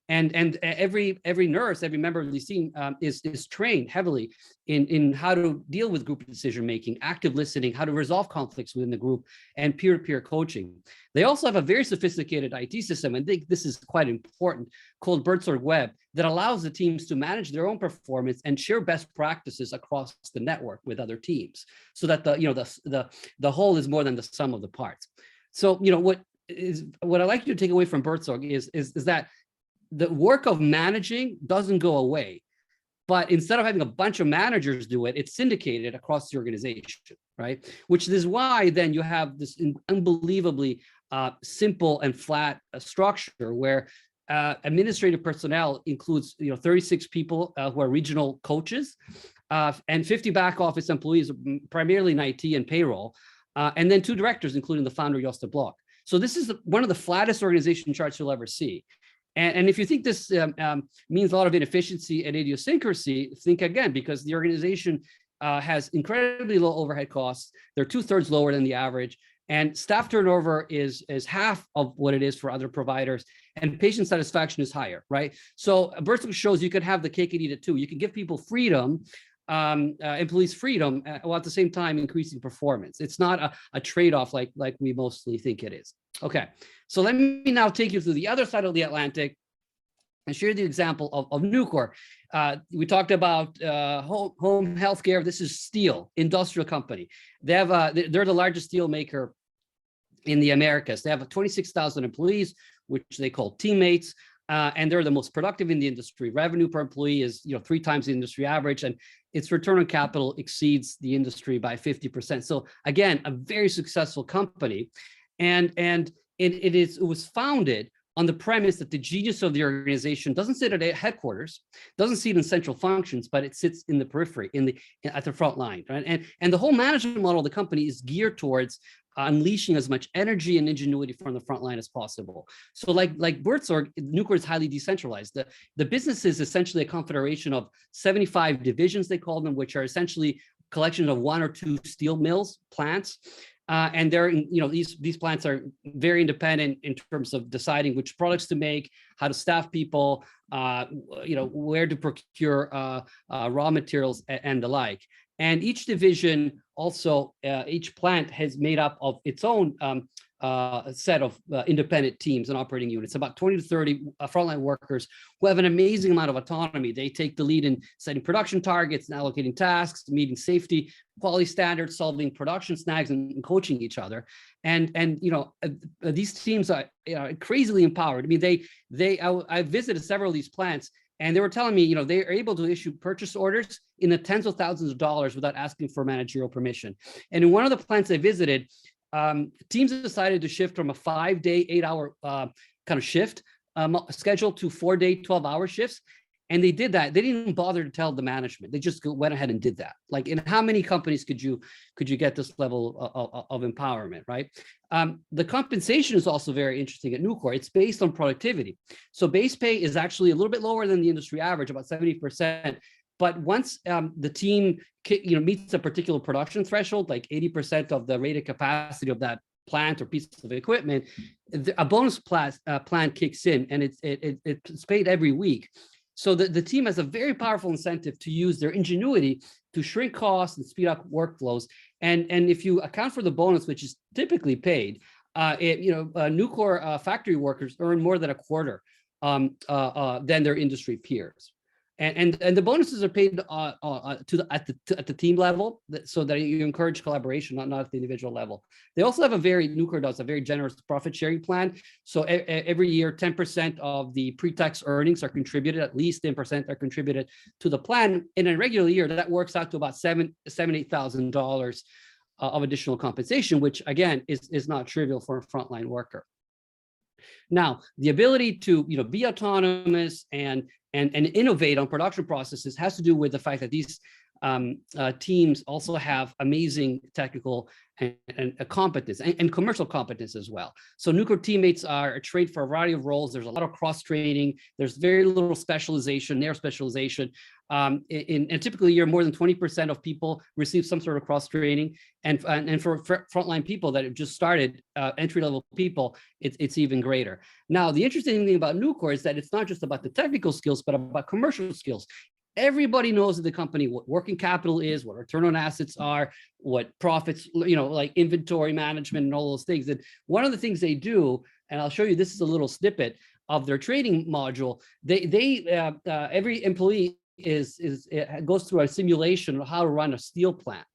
And every nurse, every member of the team is trained heavily in how to deal with group decision making, active listening, how to resolve conflicts within the group, and peer-to-peer coaching. They also have a very sophisticated IT system, and I think this is quite important, called Buurtzorg Web, that allows the teams to manage their own performance and share best practices across the network with other teams, so that the whole is more than the sum of the parts. So what I'd like you to take away from Buurtzorg is that the work of managing doesn't go away, but instead of having a bunch of managers do it, it's syndicated across the organization, right? Which is why then you have this unbelievably simple and flat structure where administrative personnel includes 36 people who are regional coaches and 50 back office employees, primarily in IT and payroll, and then 2 directors, including the founder, Josta Block. So this is one of the flattest organization charts you'll ever see. And if you think this means a lot of inefficiency and idiosyncrasy, think again, because the organization has incredibly low overhead costs. They're 2/3 lower than the average. And staff turnover is half of what it is for other providers. And patient satisfaction is higher, right? So Buurtzorg shows you can have the cake and eat it too. You can give people freedom, employees freedom, while at the same time increasing performance. It's not a trade-off like we mostly think it is. Okay, so let me now take you to the other side of the Atlantic and share the example of Nucor. We talked about home healthcare. This is steel, industrial company. They're the largest steel maker in the Americas. They have 26,000 employees, which they call teammates. And they're the most productive in the industry. Revenue per employee is 3 times the industry average, and its return on capital exceeds the industry by 50%. So again, a very successful company, and it was founded on the premise that the genius of the organization doesn't sit at headquarters, doesn't sit in central functions, but it sits in the periphery, at the front line, right? And the whole management model of the company is geared towards unleashing as much energy and ingenuity from the front line as possible. So like Buurtzorg, Nucor is highly decentralized. The business is essentially a confederation of 75 divisions, they call them, which are essentially collection of 1 or 2 steel mills, plants. And they're, these plants are very independent in terms of deciding which products to make, how to staff people, where to procure raw materials and the like. And each division also, each plant has made up of its own set of independent teams and operating units, about 20 to 30 frontline workers who have an amazing amount of autonomy. They take the lead in setting production targets and allocating tasks, meeting safety, quality standards, solving production snags, and coaching each other. And these teams are crazily empowered. I mean, I visited several of these plants, and they were telling me, they are able to issue purchase orders in the tens of thousands of dollars without asking for managerial permission. And in one of the plants I visited, teams decided to shift from a 5-day, 8-hour kind of shift schedule to 4-day, 12-hour shifts. And they did that. They didn't even bother to tell the management. They just went ahead and did that. Like, in how many companies could you get this level of empowerment, right? The compensation is also very interesting at Nucor. It's based on productivity. So base pay is actually a little bit lower than the industry average, about 70%. But once the team meets a particular production threshold, like 80% of the rated capacity of that plant or piece of equipment, a bonus plan kicks in, and it's paid every week. So the team has a very powerful incentive to use their ingenuity to shrink costs and speed up workflows. And if you account for the bonus, which is typically paid, Nucor factory workers earn more than a quarter than their industry peers. And the bonuses are paid at the team level, so that you encourage collaboration, not at the individual level. They also have Nucor does a very generous profit sharing plan. So every year, 10% of the pre-tax earnings are contributed, at least 10% are contributed to the plan. In a regular year, that works out to about $8,000 of additional compensation, which again is not trivial for a frontline worker. Now, the ability to be autonomous and innovate on production processes has to do with the fact that these teams also have amazing technical and competence and commercial competence as well. So Nucor teammates are trained for a variety of roles. There's a lot of cross-training. There's very little specialization, narrow specialization. In a typical year, more than 20% of people receive some sort of cross-training. And for frontline people that have just started, entry-level people, it's even greater. Now, the interesting thing about Nucor is that it's not just about the technical skills, but about commercial skills. Everybody knows in the company what working capital is, what return on assets are, what profits, like inventory management and all those things. And one of the things they do, and I'll show you, this is a little snippet of their training module. Every employee goes through a simulation of how to run a steel plant.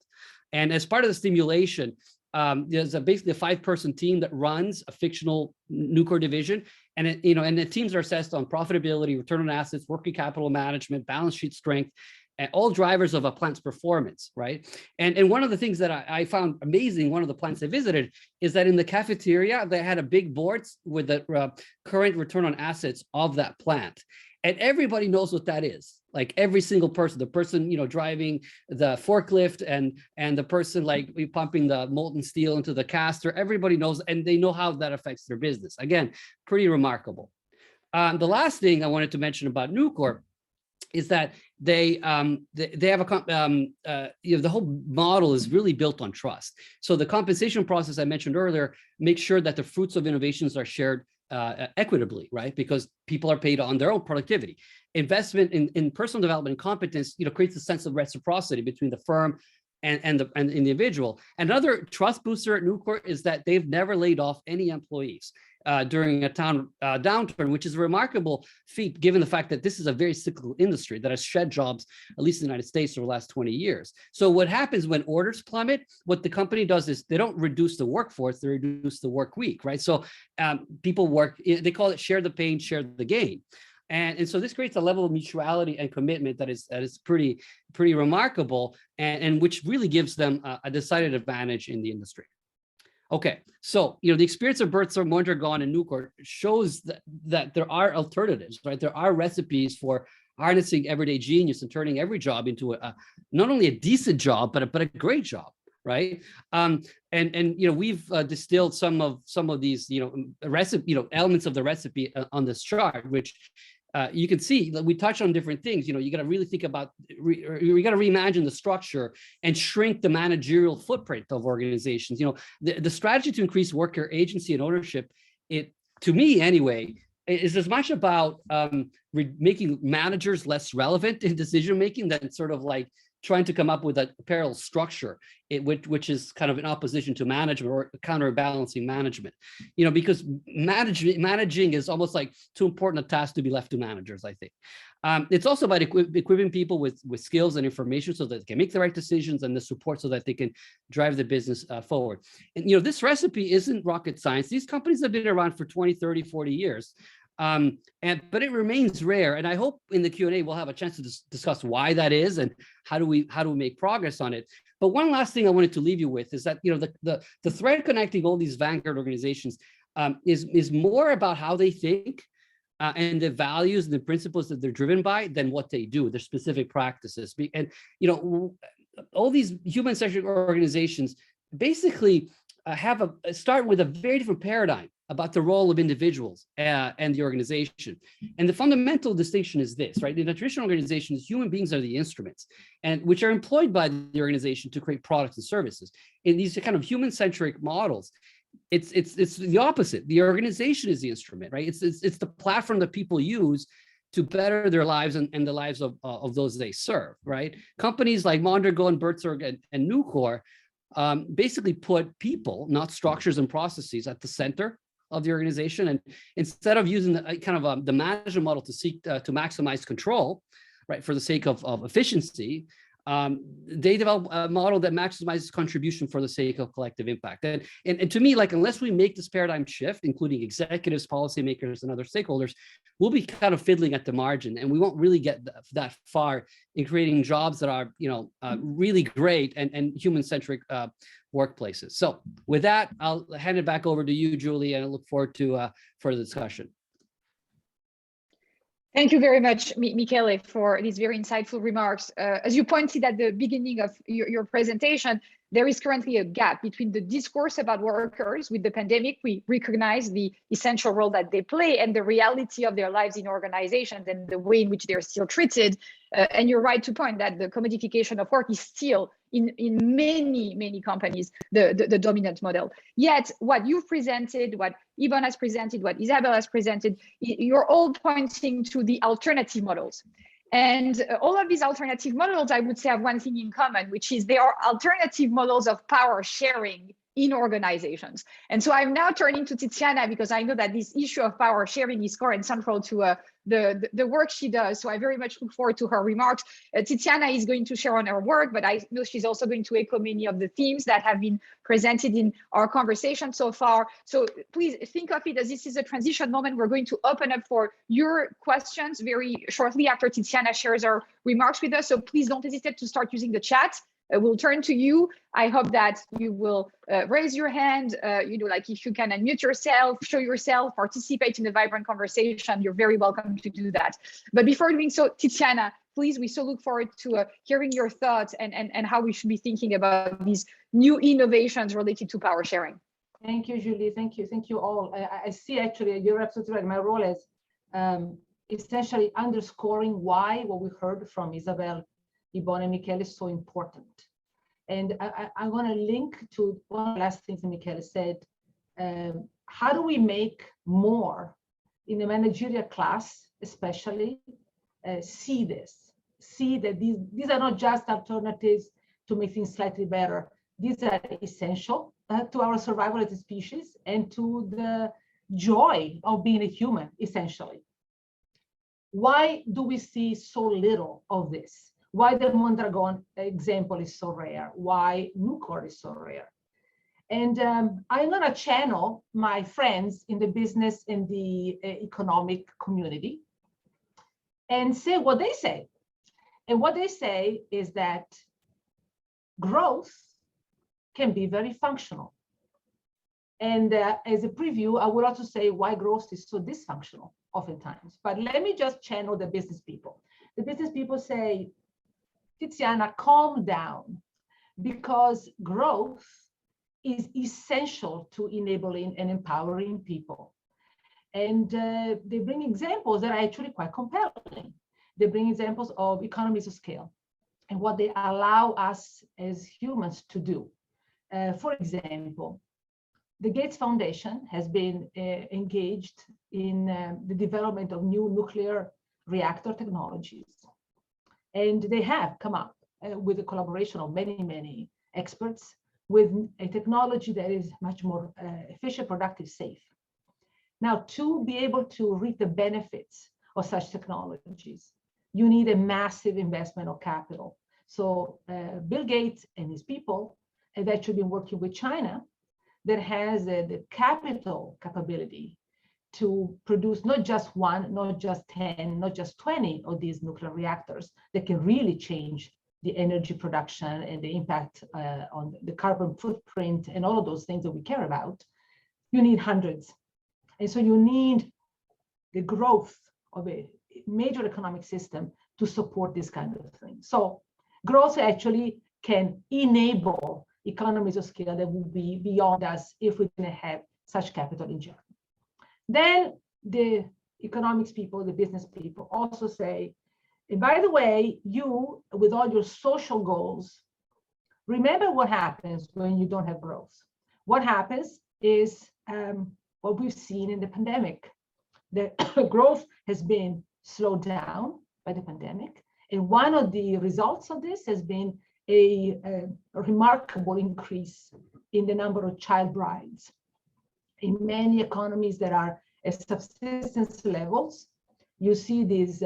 And as part of the simulation, there's basically a 5-person team that runs a fictional Nucor division, and the teams are assessed on profitability, return on assets, working capital management, balance sheet strength, and all drivers of a plant's performance, right? And one of the things that I found amazing, one of the plants I visited, is that in the cafeteria they had a big board with the current return on assets of that plant, and everybody knows what that is. Like every single person, the person driving the forklift and the person like pumping the molten steel into the caster, everybody knows, and they know how that affects their business. Again, pretty remarkable. The last thing I wanted to mention about Nucor is that they have the whole model is really built on trust. So the compensation process I mentioned earlier makes sure that the fruits of innovations are shared equitably, right? Because people are paid on their own productivity. Investment in personal development and competence, creates a sense of reciprocity between the firm and the individual. Another trust booster at Nucor is that they've never laid off any employees during a downturn, which is a remarkable feat given the fact that this is a very cyclical industry that has shed jobs, at least in the United States, over the last 20 years. So what happens when orders plummet, what the company does is they don't reduce the workforce, they reduce the work week, right? So people work, they call it share the pain, share the gain. And so this creates a level of mutuality and commitment that is pretty remarkable, and which really gives them a decided advantage in the industry. Okay, so the experience of Buurtzorg, Mondragon, and Nucor shows that there are alternatives, right? There are recipes for harnessing everyday genius and turning every job into not only a decent job, but a great job. right? And we've distilled some of these elements of the recipe on this chart, which you can see that we touch on different things. You got to really think about, we got to reimagine the structure and shrink the managerial footprint of organizations. The strategy to increase worker agency and ownership, to me anyway, is as much about making managers less relevant in decision making than sort of like trying to come up with a parallel structure, which is kind of in opposition to management or counterbalancing management. Because managing is almost like too important a task to be left to managers, I think. It's also about equipping people with skills and information so that they can make the right decisions and the support so that they can drive the business forward. And this recipe isn't rocket science. These companies have been around for 20, 30, 40 years. But it remains rare, and I hope in the Q&A we'll have a chance to discuss why that is and how do we make progress on it. But one last thing I wanted to leave you with is that the thread connecting all these vanguard organizations is more about how they think and the values and the principles that they're driven by than what they do, their specific practices. And all these human-centric organizations basically start with a very different paradigm about the role of individuals and the organization. And the fundamental distinction is this, right? In a traditional organization, human beings are the instruments, and which are employed by the organization to create products and services. In these kind of human-centric models, it's the opposite. The organization is the instrument, right? It's the platform that people use to better their lives and the lives of those they serve, right? Companies like Mondragon, Bertzberg, and Mckiller basically put people, not structures and processes, at the center of the organization. And instead of using the management model to seek to maximize control, right, for the sake of efficiency, they develop a model that maximizes contribution for the sake of collective impact. And to me, like, unless we make this paradigm shift, including executives, policymakers, and other stakeholders, we'll be kind of fiddling at the margin, and we won't really get that far in creating jobs that are, really great and human-centric workplaces. So with that, I'll hand it back over to you, Julie, and I look forward to further discussion. Thank you very much, Mikhail, for these very insightful remarks. As you pointed at the beginning of your presentation, there is currently a gap between the discourse about workers. With the pandemic, we recognize the essential role that they play and the reality of their lives in organizations and the way in which they're still treated. And you're right to point that the commodification of work is still in many companies the dominant model. Yet what you've presented, what Ibon has presented, what Isabel has presented, you're all pointing to the alternative models. And all of these alternative models, I would say, have one thing in common, which is they are alternative models of power sharing in organizations. And so I'm now turning to Tiziana, because I know that this issue of power sharing is core and central to the work she does. So I very much look forward to her remarks. Tiziana is going to share on her work, but I know she's also going to echo many of the themes that have been presented in our conversation so far. So please think of it as this is a transition moment. We're going to open up for your questions very shortly after Tiziana shares her remarks with us. So please don't hesitate to start using the chat. We'll turn to you. I hope that you will raise your hand, like if you can unmute yourself, show yourself, participate in the vibrant conversation, you're very welcome to do that. But before doing so, Tiziana, please, we so look forward to hearing your thoughts and how we should be thinking about these new innovations related to power sharing. Thank you, Julie. Thank you all. I see, actually, you're absolutely right. My role is essentially underscoring why what we heard from Isabel, Ibon, and Mikhail is so important. And I want to link to one of the last things that Mikhail said. How do we make more in the managerial class, especially, see that these are not just alternatives to make things slightly better. These are essential to our survival as a species and to the joy of being a human, essentially. Why do we see so little of this? Why the Mondragon example is so rare? Why Mckiller is so rare? And I'm going to channel my friends in the business and the economic community and say what they say. And what they say is that growth can be very functional. And as a preview, I would also say why growth is so dysfunctional oftentimes. But let me just channel the business people. The business people say, Tiziana, calm down. because growth is essential to enabling and empowering people. And they bring examples that are actually quite compelling. They bring examples of economies of scale and what they allow us as humans to do. For example, the Gates Foundation has been engaged in the development of new nuclear reactor technologies. And they have come up with the collaboration of many, many experts with a technology that is much more efficient, productive, safe. Now, to be able to reap the benefits of such technologies, you need a massive investment of capital. So Bill Gates and his people have actually been working with China that has the capital capability to produce not just one, not just 10, not just 20 of these nuclear reactors that can really change the energy production and the impact on the carbon footprint and all of those things that we care about. You need hundreds. And so you need the growth of a major economic system to support this kind of thing. So growth actually can enable economies of scale that will be beyond us if we didn't have such capital injection. Then the economics people, the business people also say, and by the way, you, with all your social goals, remember what happens when you don't have growth. What happens is what we've seen in the pandemic. The growth has been slowed down by the pandemic. And one of the results of this has been a remarkable increase in the number of child brides. In many economies that are at subsistence levels, you see these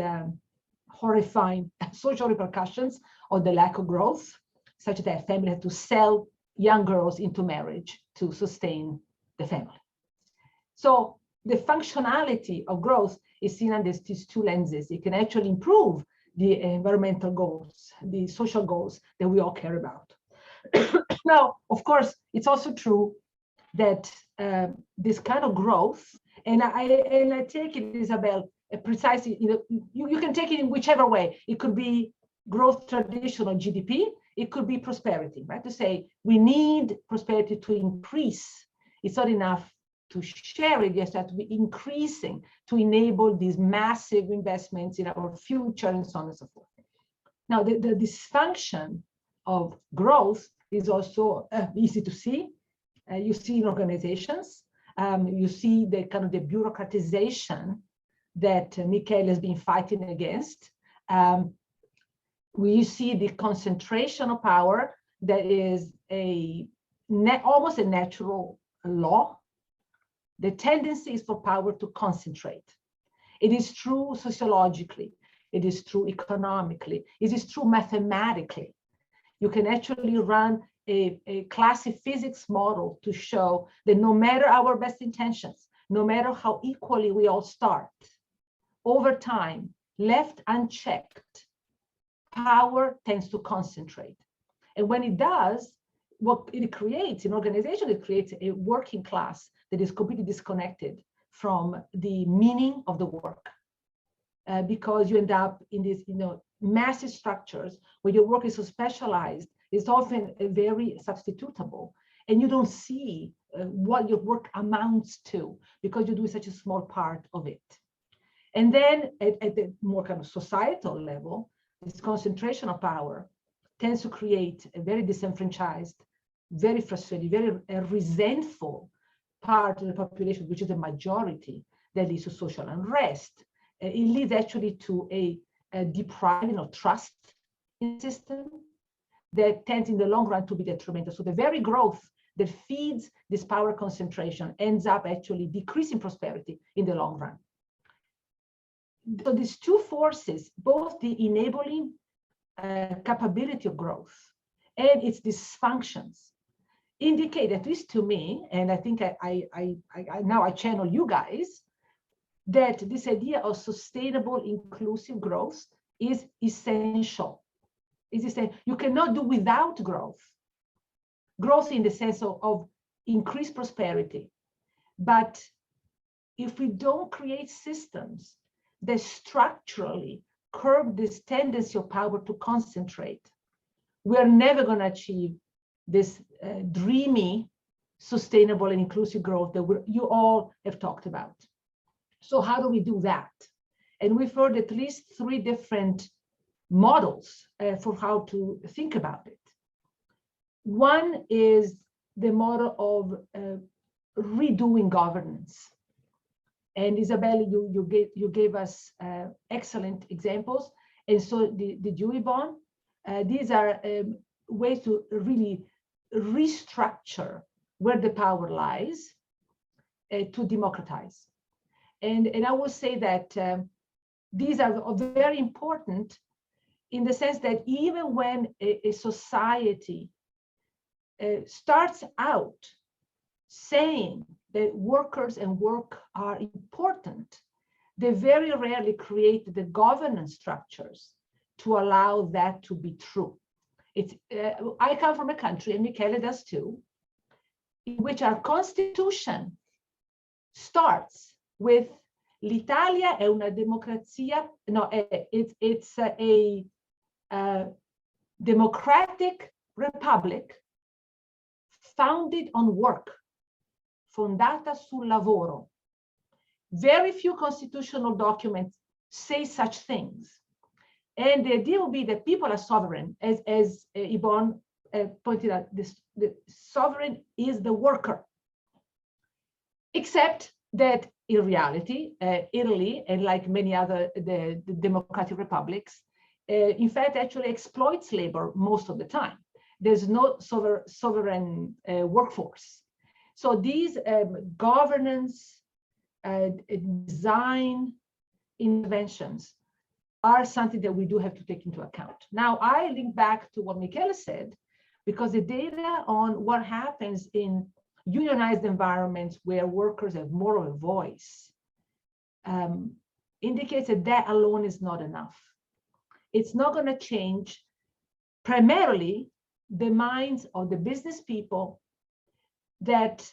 horrifying social repercussions of the lack of growth, such that families have to sell young girls into marriage to sustain the family. So the functionality of growth is seen under these two lenses. It can actually improve the environmental goals, the social goals that we all care about. Now, of course, it's also true that this kind of growth, and I take it, Isabel, precisely, you can take it in whichever way. It could be growth traditional GDP, it could be prosperity, right? To say we need prosperity to increase. It's not enough to share it, yes, that to be increasing to enable these massive investments in our future and so on and so forth. Now, the dysfunction of growth is also easy to see. You see in organizations, you see the kind of the bureaucratization that Mikhail has been fighting against. We see the concentration of power that is almost a natural law. The tendency is for power to concentrate. It is true sociologically. It is true economically. It is true mathematically. You can actually run a classic physics model to show that no matter our best intentions, no matter how equally we all start, over time, left unchecked, power tends to concentrate. And when it does, what it creates in organization, it creates a working class that is completely disconnected from the meaning of the work, because you end up in these, massive structures where your work is so specialized. It's often very substitutable, and you don't see what your work amounts to because you do such a small part of it. And then at the more kind of societal level, this concentration of power tends to create a very disenfranchised, very frustrated, very resentful part of the population, which is the majority, that leads to social unrest. It leads actually to a depriving of trust in the system that tends in the long run to be detrimental. So the very growth that feeds this power concentration ends up actually decreasing prosperity in the long run. So these two forces, both the enabling capability of growth and its dysfunctions, indicate, at least to me, and I think now I channel you guys, that this idea of sustainable, inclusive growth is essential. You cannot do without growth. Growth in the sense of increased prosperity. But if we don't create systems that structurally curb this tendency of power to concentrate, we're never going to achieve this dreamy, sustainable and inclusive growth that you all have talked about. So how do we do that? And we've heard at least 3 different models for how to think about it. One is the model of redoing governance. And Isabel, you gave us excellent examples. And so did you, Yvonne? These are ways to really restructure where the power lies to democratize. And I will say that these are very important in the sense that even when a society starts out saying that workers and work are important, they very rarely create the governance structures to allow that to be true. I come from a country, and Mikhail does too, in which our constitution starts with l'Italia è una democrazia, no, it's a democratic republic founded on work, fondata sul lavoro. Very few constitutional documents say such things. And the idea will be that people are sovereign, as Yvonne pointed out, the sovereign is the worker. Except that in reality, Italy, and like many other the democratic republics, in fact, actually exploits labor most of the time. There's no sovereign workforce. So these governance, design interventions are something that we do have to take into account. Now, I link back to what Mikhail said, because the data on what happens in unionized environments where workers have more of a voice indicates that that alone is not enough. It's not going to change primarily the minds of the business people that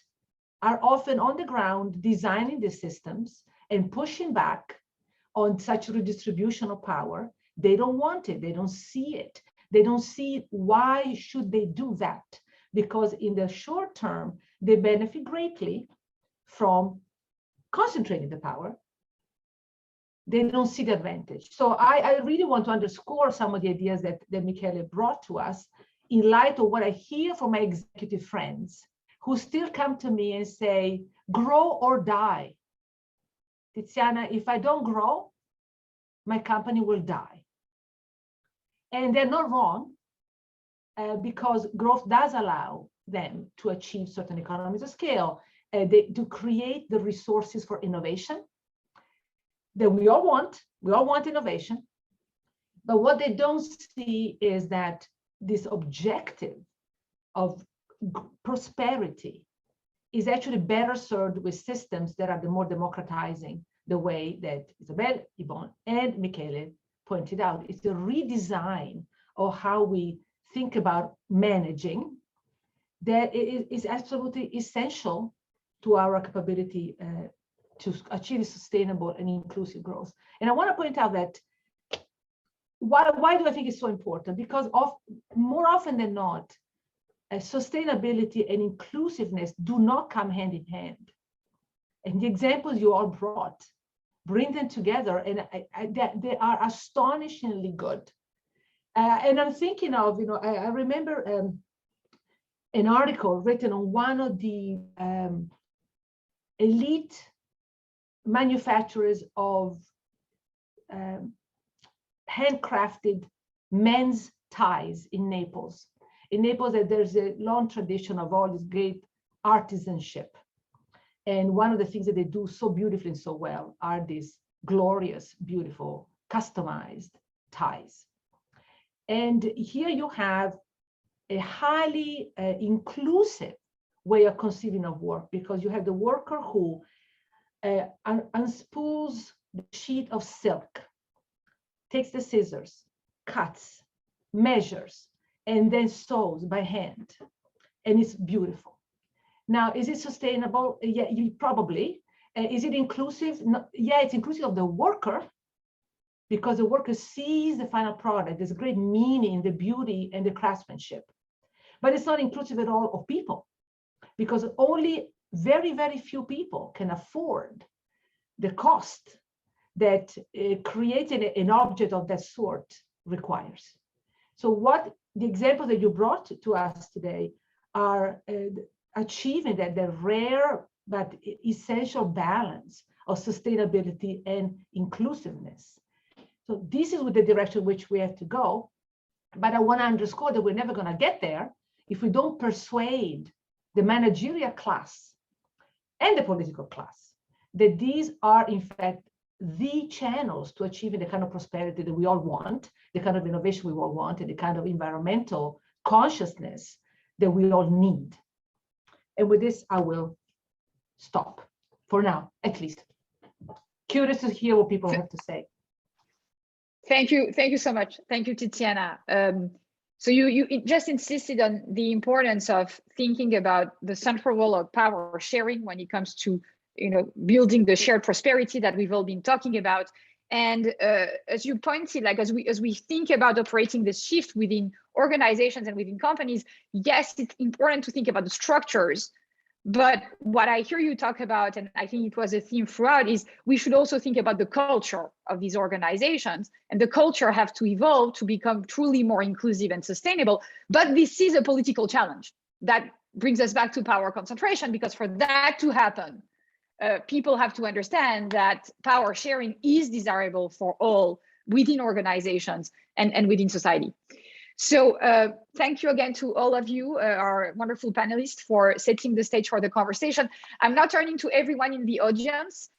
are often on the ground designing the systems and pushing back on such redistribution of power. They don't want it. They don't see it. They don't see why should they do that? Because in the short term, they benefit greatly from concentrating the power. They don't see the advantage. So I really want to underscore some of the ideas that Mikhail brought to us in light of what I hear from my executive friends who still come to me and say, grow or die. Tiziana, if I don't grow, my company will die. And they're not wrong, because growth does allow them to achieve certain economies of scale, to create the resources for innovation that we all want. We all want innovation. But what they don't see is that this objective of prosperity is actually better served with systems that are the more democratizing, the way that Isabel, Yvonne, and Mikhail pointed out. It's a redesign of how we think about managing that is absolutely essential to our capability to achieve sustainable and inclusive growth. And I want to point out that why do I think it's so important? Because more often than not, sustainability and inclusiveness do not come hand in hand. And the examples you all brought, bring them together, and they are astonishingly good. And I'm thinking of, I remember an article written on one of the elite manufacturers of handcrafted men's ties in Naples. In Naples, there's a long tradition of all this great artisanship. And one of the things that they do so beautifully and so well are these glorious, beautiful, customized ties. And here you have a highly inclusive way of conceiving of work, because you have the worker who unspools the sheet of silk, takes the scissors, cuts, measures, and then sews by hand. And it's beautiful. Now, is it sustainable? Yeah, probably. Is it inclusive? No, yeah, it's inclusive of the worker, because the worker sees the final product. There's a great meaning in the beauty and the craftsmanship. But it's not inclusive at all of people, because only very, very few people can afford the cost that creating an object of that sort requires. So what the examples that you brought to us today are achieving that the rare but essential balance of sustainability and inclusiveness. So this is with the direction which we have to go. But I want to underscore that we're never going to get there if we don't persuade the managerial class and the political class that these are, in fact, the channels to achieving the kind of prosperity that we all want, the kind of innovation we all want, and the kind of environmental consciousness that we all need. And with this, I will stop for now, at least. Curious to hear what people have to say. Thank you so much. Thank you, Tiziana. So you just insisted on the importance of thinking about the central role of power sharing when it comes to building the shared prosperity that we've all been talking about. And as you pointed, like as we think about operating this shift within organizations and within companies, yes, it's important to think about the structures. But what I hear you talk about, and I think it was a theme throughout, is we should also think about the culture of these organizations, and the culture have to evolve to become truly more inclusive and sustainable. But this is a political challenge that brings us back to power concentration, because for that to happen, people have to understand that power sharing is desirable for all within organizations and within society. So thank you again to all of you, our wonderful panelists, for setting the stage for the conversation. I'm now turning to everyone in the audience.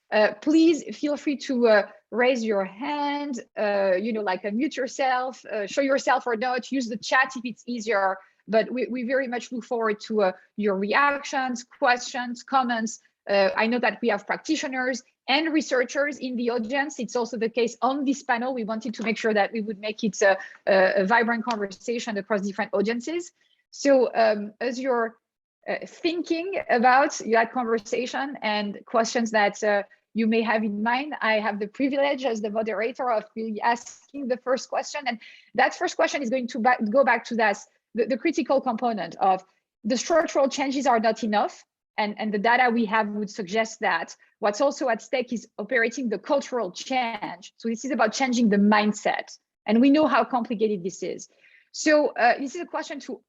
Please feel free to raise your hand, like unmute yourself, show yourself or not, use the chat if it's easier. But we very much look forward to your reactions, questions, comments. I know that we have practitioners and researchers in the audience. It's also the case on this panel. We wanted to make sure that we would make it a vibrant conversation across different audiences. So as you're thinking about that conversation and questions that you may have in mind, I have the privilege as the moderator of really asking the first question. And that first question is going to go back to the critical component of the structural changes are not enough. And the data we have would suggest that what's also at stake is operating the cultural change. So this is about changing the mindset. And we know how complicated this is. So this is a question to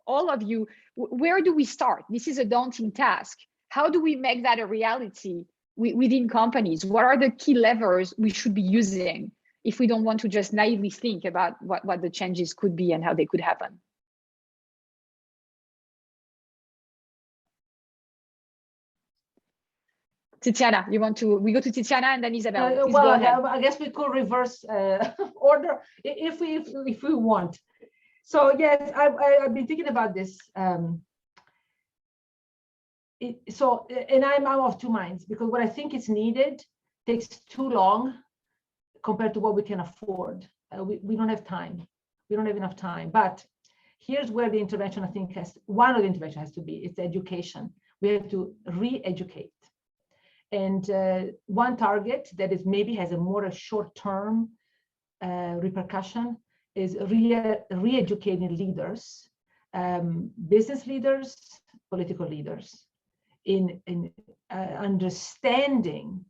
all of you. Where do we start? This is a daunting task. How do we make that a reality within companies? What are the key levers we should be using if we don't want to just naively think about what the changes could be and how they could happen? Tiziana, we go to Tiziana and then Isabel. Please go ahead. I guess we could reverse order if we want. So yes, I've been thinking about this. And I'm of two minds, because what I think is needed takes too long compared to what we can afford. We don't have time. We don't have enough time. But here's where the intervention, I think, one of the intervention has to be, it's education. We have to re-educate. And one target that is maybe has a more short-term repercussion is re-educating leaders, business leaders, political leaders, in understanding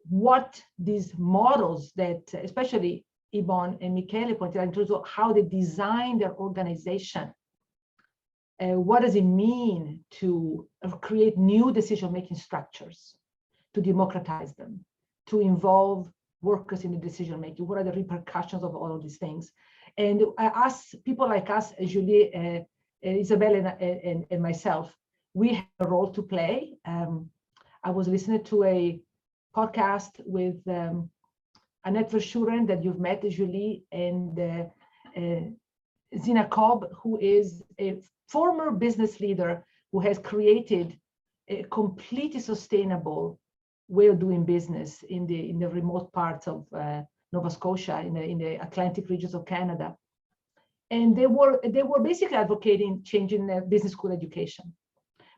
what these models that, especially Ibon and Mikhail pointed out in terms of how they design their organization. What does it mean to create new decision-making structures, to democratize them, to involve workers in the decision-making? What are the repercussions of all of these things? And people like us, Julie, Isabel, and myself, we have a role to play. I was listening to a podcast with Annette Verschuren that you've met, Julie, and Zina Cobb, who is a former business leader who has created a completely sustainable way of doing business in the remote parts of Nova Scotia, in the Atlantic regions of Canada. And they were basically advocating changing business school education,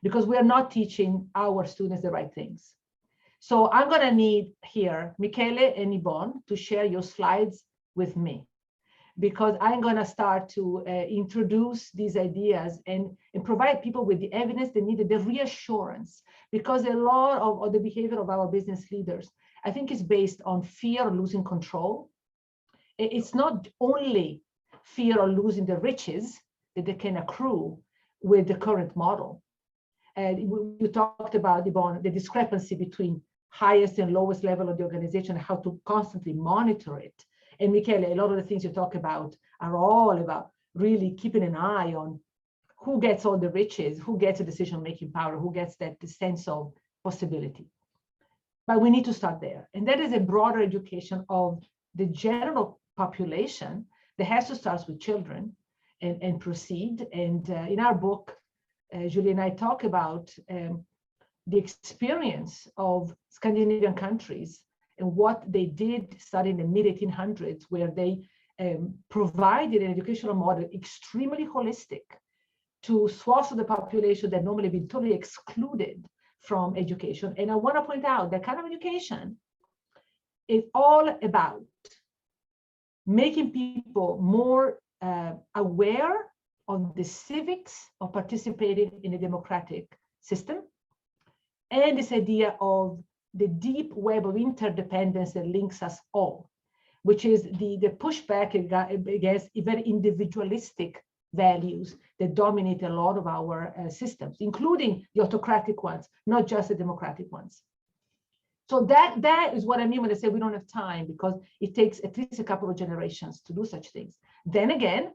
because we are not teaching our students the right things. So I'm going to need here Mikhail and Yvonne to share your slides with me, because I'm going to start to introduce these ideas and provide people with the evidence they needed, the reassurance, because a lot of the behavior of our business leaders, I think, is based on fear of losing control. It's not only fear of losing the riches that they can accrue with the current model. And you talked about, Yvonne, the discrepancy between highest and lowest level of the organization, how to constantly monitor it. And Mikhail, a lot of the things you talk about are all about really keeping an eye on who gets all the riches, who gets the decision-making power, who gets that sense of possibility. But we need to start there. And that is a broader education of the general population that has to start with children and proceed. And in our book, Julie and I talk about the experience of Scandinavian countries and what they did starting in the mid-1800s, where they provided an educational model extremely holistic to swaths of the population that normally been totally excluded from education. And I want to point out that kind of education is all about making people more aware of the civics of participating in a democratic system, and this idea of the deep web of interdependence that links us all, which is the pushback against very individualistic values that dominate a lot of our systems, including the autocratic ones, not just the democratic ones. So that is what I mean when I say we don't have time, because it takes at least a couple of generations to do such things. Then again,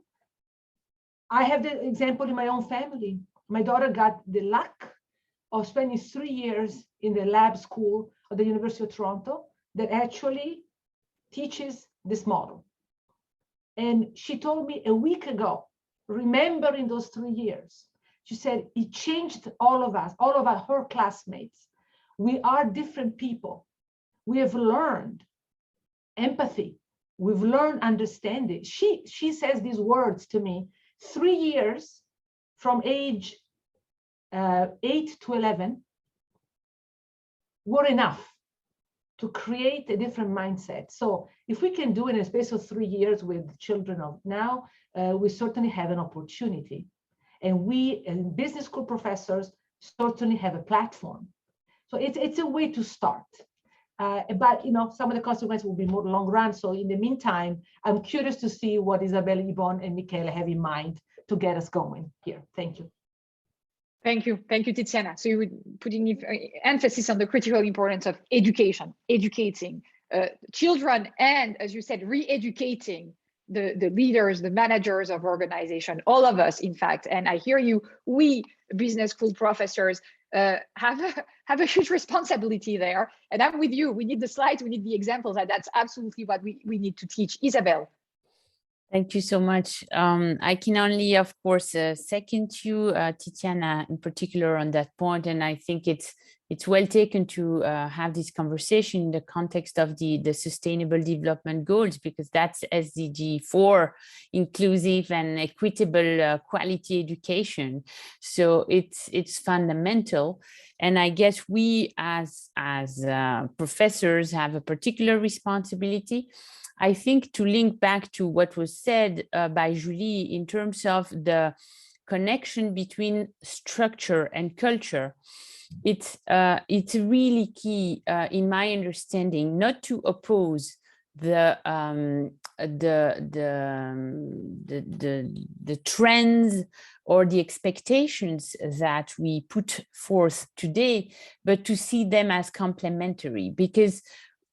I have the example in my own family. My daughter got the luck of spending 3 years in the lab school of the University of Toronto that actually teaches this model. And she told me a week ago, remembering those 3 years, she said, it changed all of us, her classmates. We are different people. We have learned empathy. We've learned understanding. She says these words to me, 3 years from age 8 to 11 were enough to create a different mindset. So if we can do it in a space of 3 years with children of now, we certainly have an opportunity. And we, as business school professors, certainly have a platform. So it's a way to start. But some of the consequences will be more long run. So in the meantime, I'm curious to see what Isabel, Yvonne, and Mikhail have in mind to get us going here. Thank you. Thank you, Tiziana. So you would put in emphasis on the critical importance of education, educating children, and as you said, re-educating the leaders, the managers of organization, all of us, in fact. And I hear you, we business school professors have a huge responsibility there. And I'm with you. We need the slides, we need the examples, and that's absolutely what we need to teach. Isabel. Thank you so much. I can only, of course, second you, Tiziana, in particular on that point. And I think it's well taken to have this conversation in the context of the Sustainable Development Goals, because that's SDG 4, inclusive and equitable quality education. So it's fundamental. And I guess we as professors have a particular responsibility. I think to link back to what was said by Julie in terms of the connection between structure and culture, it's really key in my understanding not to oppose the trends or the expectations that we put forth today, but to see them as complementary, because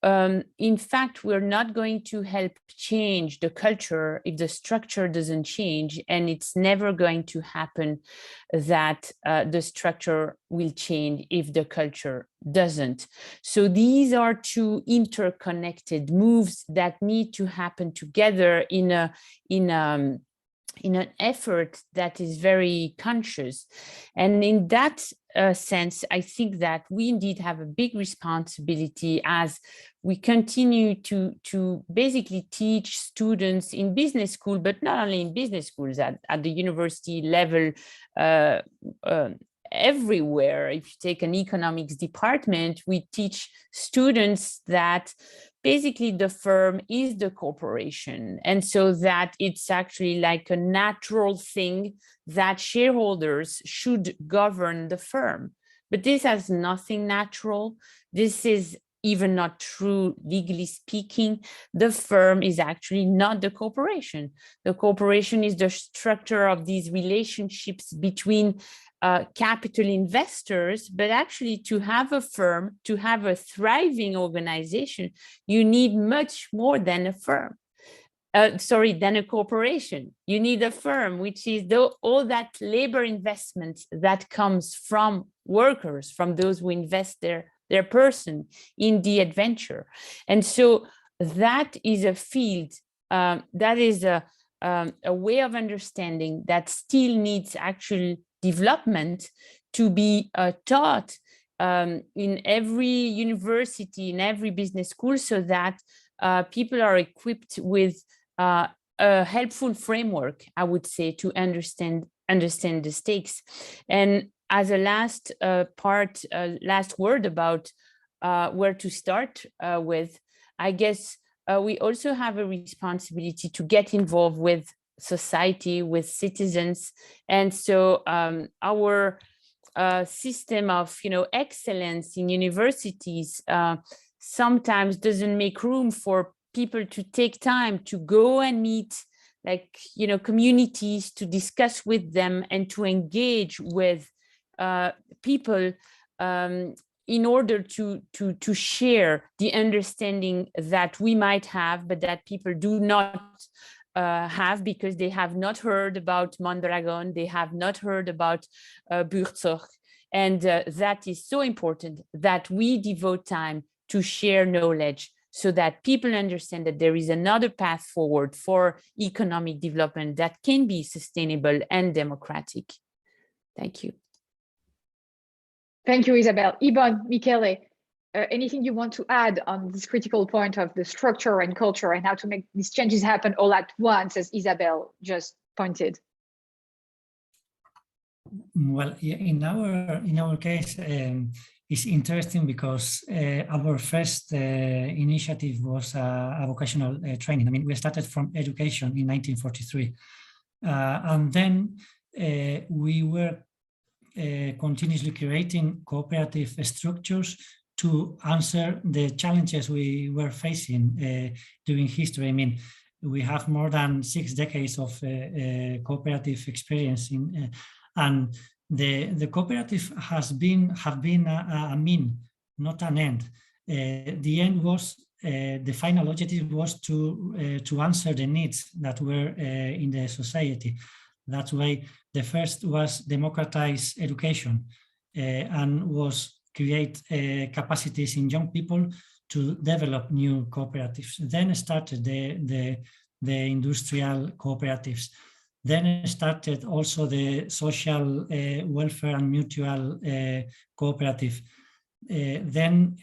in fact, we're not going to help change the culture if the structure doesn't change, and it's never going to happen that the structure will change if the culture doesn't. So these are two interconnected moves that need to happen together in an effort that is very conscious. And in that sense, I think that we indeed have a big responsibility as we continue to basically teach students in business school, but not only in business schools, at the university level, everywhere. If you take an economics department, we teach students that basically the firm is the corporation, and so that it's actually like a natural thing that shareholders should govern the firm. But this has nothing natural. This is even not true legally speaking. The firm is actually not the corporation. The corporation is the structure of these relationships between capital investors, but actually to have a firm, to have a thriving organization, you need much more than a firm. Than a corporation. You need a firm, which is all that labor investment that comes from workers, from those who invest their person in the adventure. And so that is a field, that is a way of understanding that still needs actual development to be taught in every university, in every business school, so that people are equipped with a helpful framework, I would say, to understand the stakes. And as a last last word about where to start with, I guess we also have a responsibility to get involved with society, with citizens. And so our system of excellence in universities sometimes doesn't make room for people to take time to go and meet communities, to discuss with them and to engage with people in order to share the understanding that we might have, but that people do not have, because they have not heard about Mondragon, they have not heard about Buurtzorg. And that is so important, that we devote time to share knowledge, so that people understand that there is another path forward for economic development that can be sustainable and democratic. Thank you. Thank you, Isabel. Ibon, Michele, anything you want to add on this critical point of the structure and culture and how to make these changes happen all at once, as Isabel just pointed? Well, in our case, it's interesting because our first initiative was a vocational training. I mean, we started from education in 1943, and then we were continuously creating cooperative structures to answer the challenges we were facing during history. I mean, we have more than 6 decades of cooperative experience and the cooperative have been a mean, not an end. The end was the final objective was to answer the needs that were in the society. That's why the first was democratize education and was create capacities in young people to develop new cooperatives. Then started the industrial cooperatives. Then started also the social welfare and mutual cooperative. Then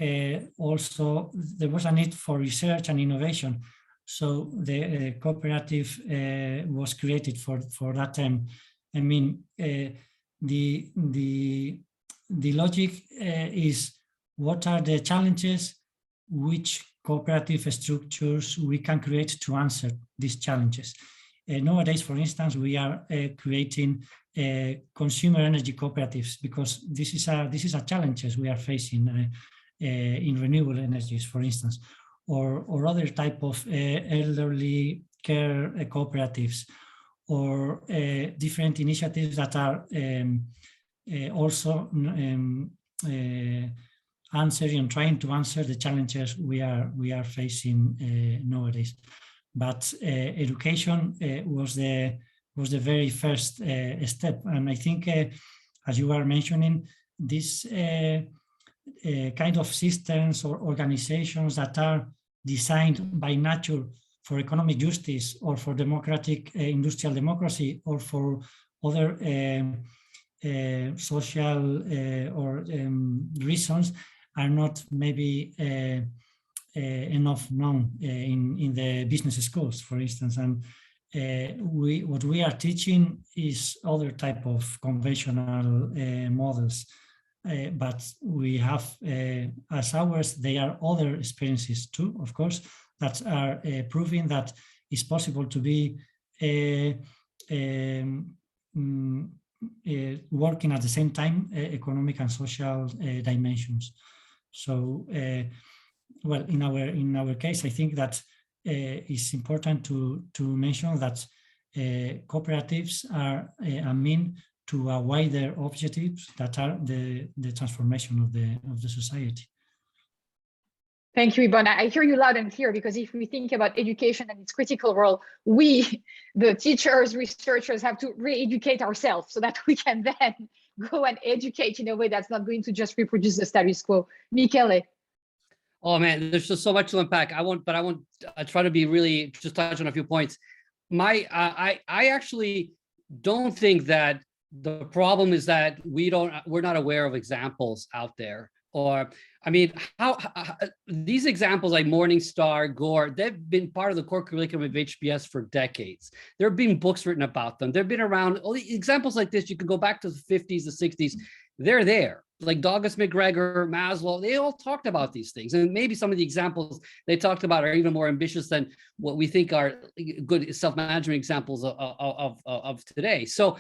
also there was a need for research and innovation. So the cooperative was created for that time. I mean, the logic is what are the challenges, which cooperative structures we can create to answer these challenges. Nowadays, for instance, we are creating consumer energy cooperatives because this is a challenge we are facing in renewable energies, for instance, or other type of elderly care cooperatives, or different initiatives that are also answering and trying to answer the challenges we are facing nowadays. But education was the very first step, and I think, as you were mentioning, this kind of systems or organizations that are designed by nature for economic justice or for democratic industrial democracy or for other social or reasons are not maybe enough known in the business schools, for instance. And what we are teaching is other type of conventional models, but we have as ours, they are other experiences too, of course, that are proving that it's possible to be working at the same time economic and social dimensions. So, well, in our case, I think that it's important to mention that cooperatives are a mean to a wider objectives that are the transformation of the society. Thank you, Ibon. I hear you loud and clear, because if we think about education and its critical role, we, the teachers, researchers, have to re-educate ourselves so that we can then go and educate in a way that's not going to just reproduce the status quo. Mikhail. Oh man, there's just so much to unpack. I won't try to be really just touch on a few points. I actually don't think that the problem is that we're not aware of examples out there. Or, I mean, how these examples like Morningstar, Gore, they've been part of the core curriculum of HBS for decades. There have been books written about them. They've been around. All the examples like this, you can go back to the 50s, the 60s. They're there. Like Douglas McGregor, Maslow, they all talked about these things. And maybe some of the examples they talked about are even more ambitious than what we think are good self-management examples of today. So,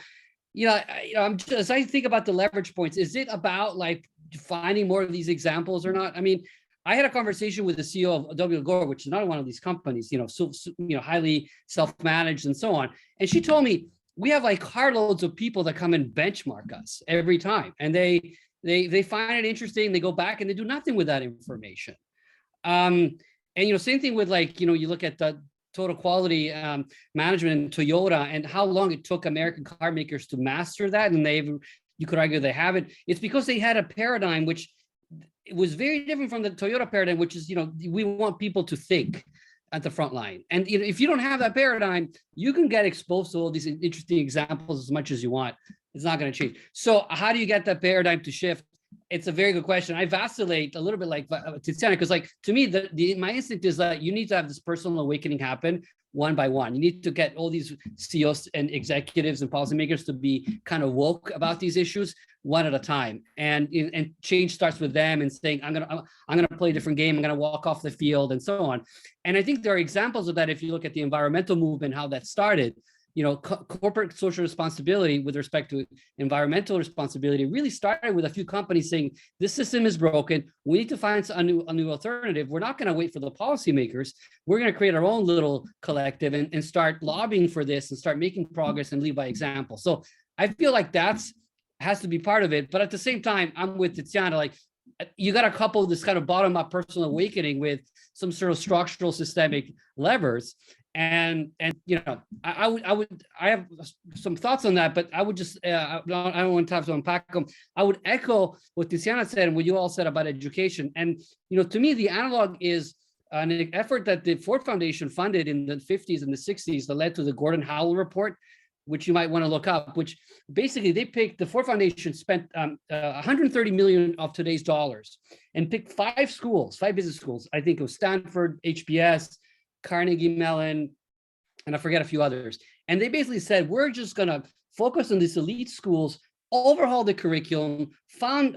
as I think about the leverage points, is it about like finding more of these examples or not? I mean, I had a conversation with the CEO of W. Gore, which is another one of these companies, highly self-managed and so on. And she told me, we have like carloads of people that come and benchmark us every time. And they find it interesting. They go back and they do nothing with that information. And, same thing with like, you look at the total quality management in Toyota and how long it took American car makers to master that. And you could argue they haven't. It's because they had a paradigm which was very different from the Toyota paradigm, which is, we want people to think at the front line. And if you don't have that paradigm, you can get exposed to all these interesting examples as much as you want. It's not going to change. So how do you get that paradigm to shift? It's a very good question. I vacillate a little bit like Tiziana, because like to me, my instinct is that you need to have this personal awakening happen one by one. You need to get all these CEOs and executives and policymakers to be kind of woke about these issues one at a time. And change starts with them and saying, I'm gonna play a different game. I'm gonna walk off the field and so on. And I think there are examples of that. If you look at the environmental movement, how that started, corporate social responsibility with respect to environmental responsibility really started with a few companies saying, this system is broken. We need to find a new alternative. We're not going to wait for the policymakers. We're going to create our own little collective and start lobbying for this and start making progress and lead by example. So I feel like has to be part of it. But at the same time, I'm with Tiziana, like you got to couple this kind of bottom up personal awakening with some sort of structural systemic levers. And I have some thoughts on that, but I would just I don't want to have to unpack them. I would echo what Tiziana said and what you all said about education. And to me, the analog is an effort that the Ford Foundation funded in the 50s and the 60s that led to the Gordon Howell report, which you might want to look up. Which basically the Ford Foundation spent 130 million of today's dollars and picked 5 business schools. I think it was Stanford, HBS, Carnegie Mellon, and I forget a few others. And they basically said, we're just going to focus on these elite schools, overhaul the curriculum, fund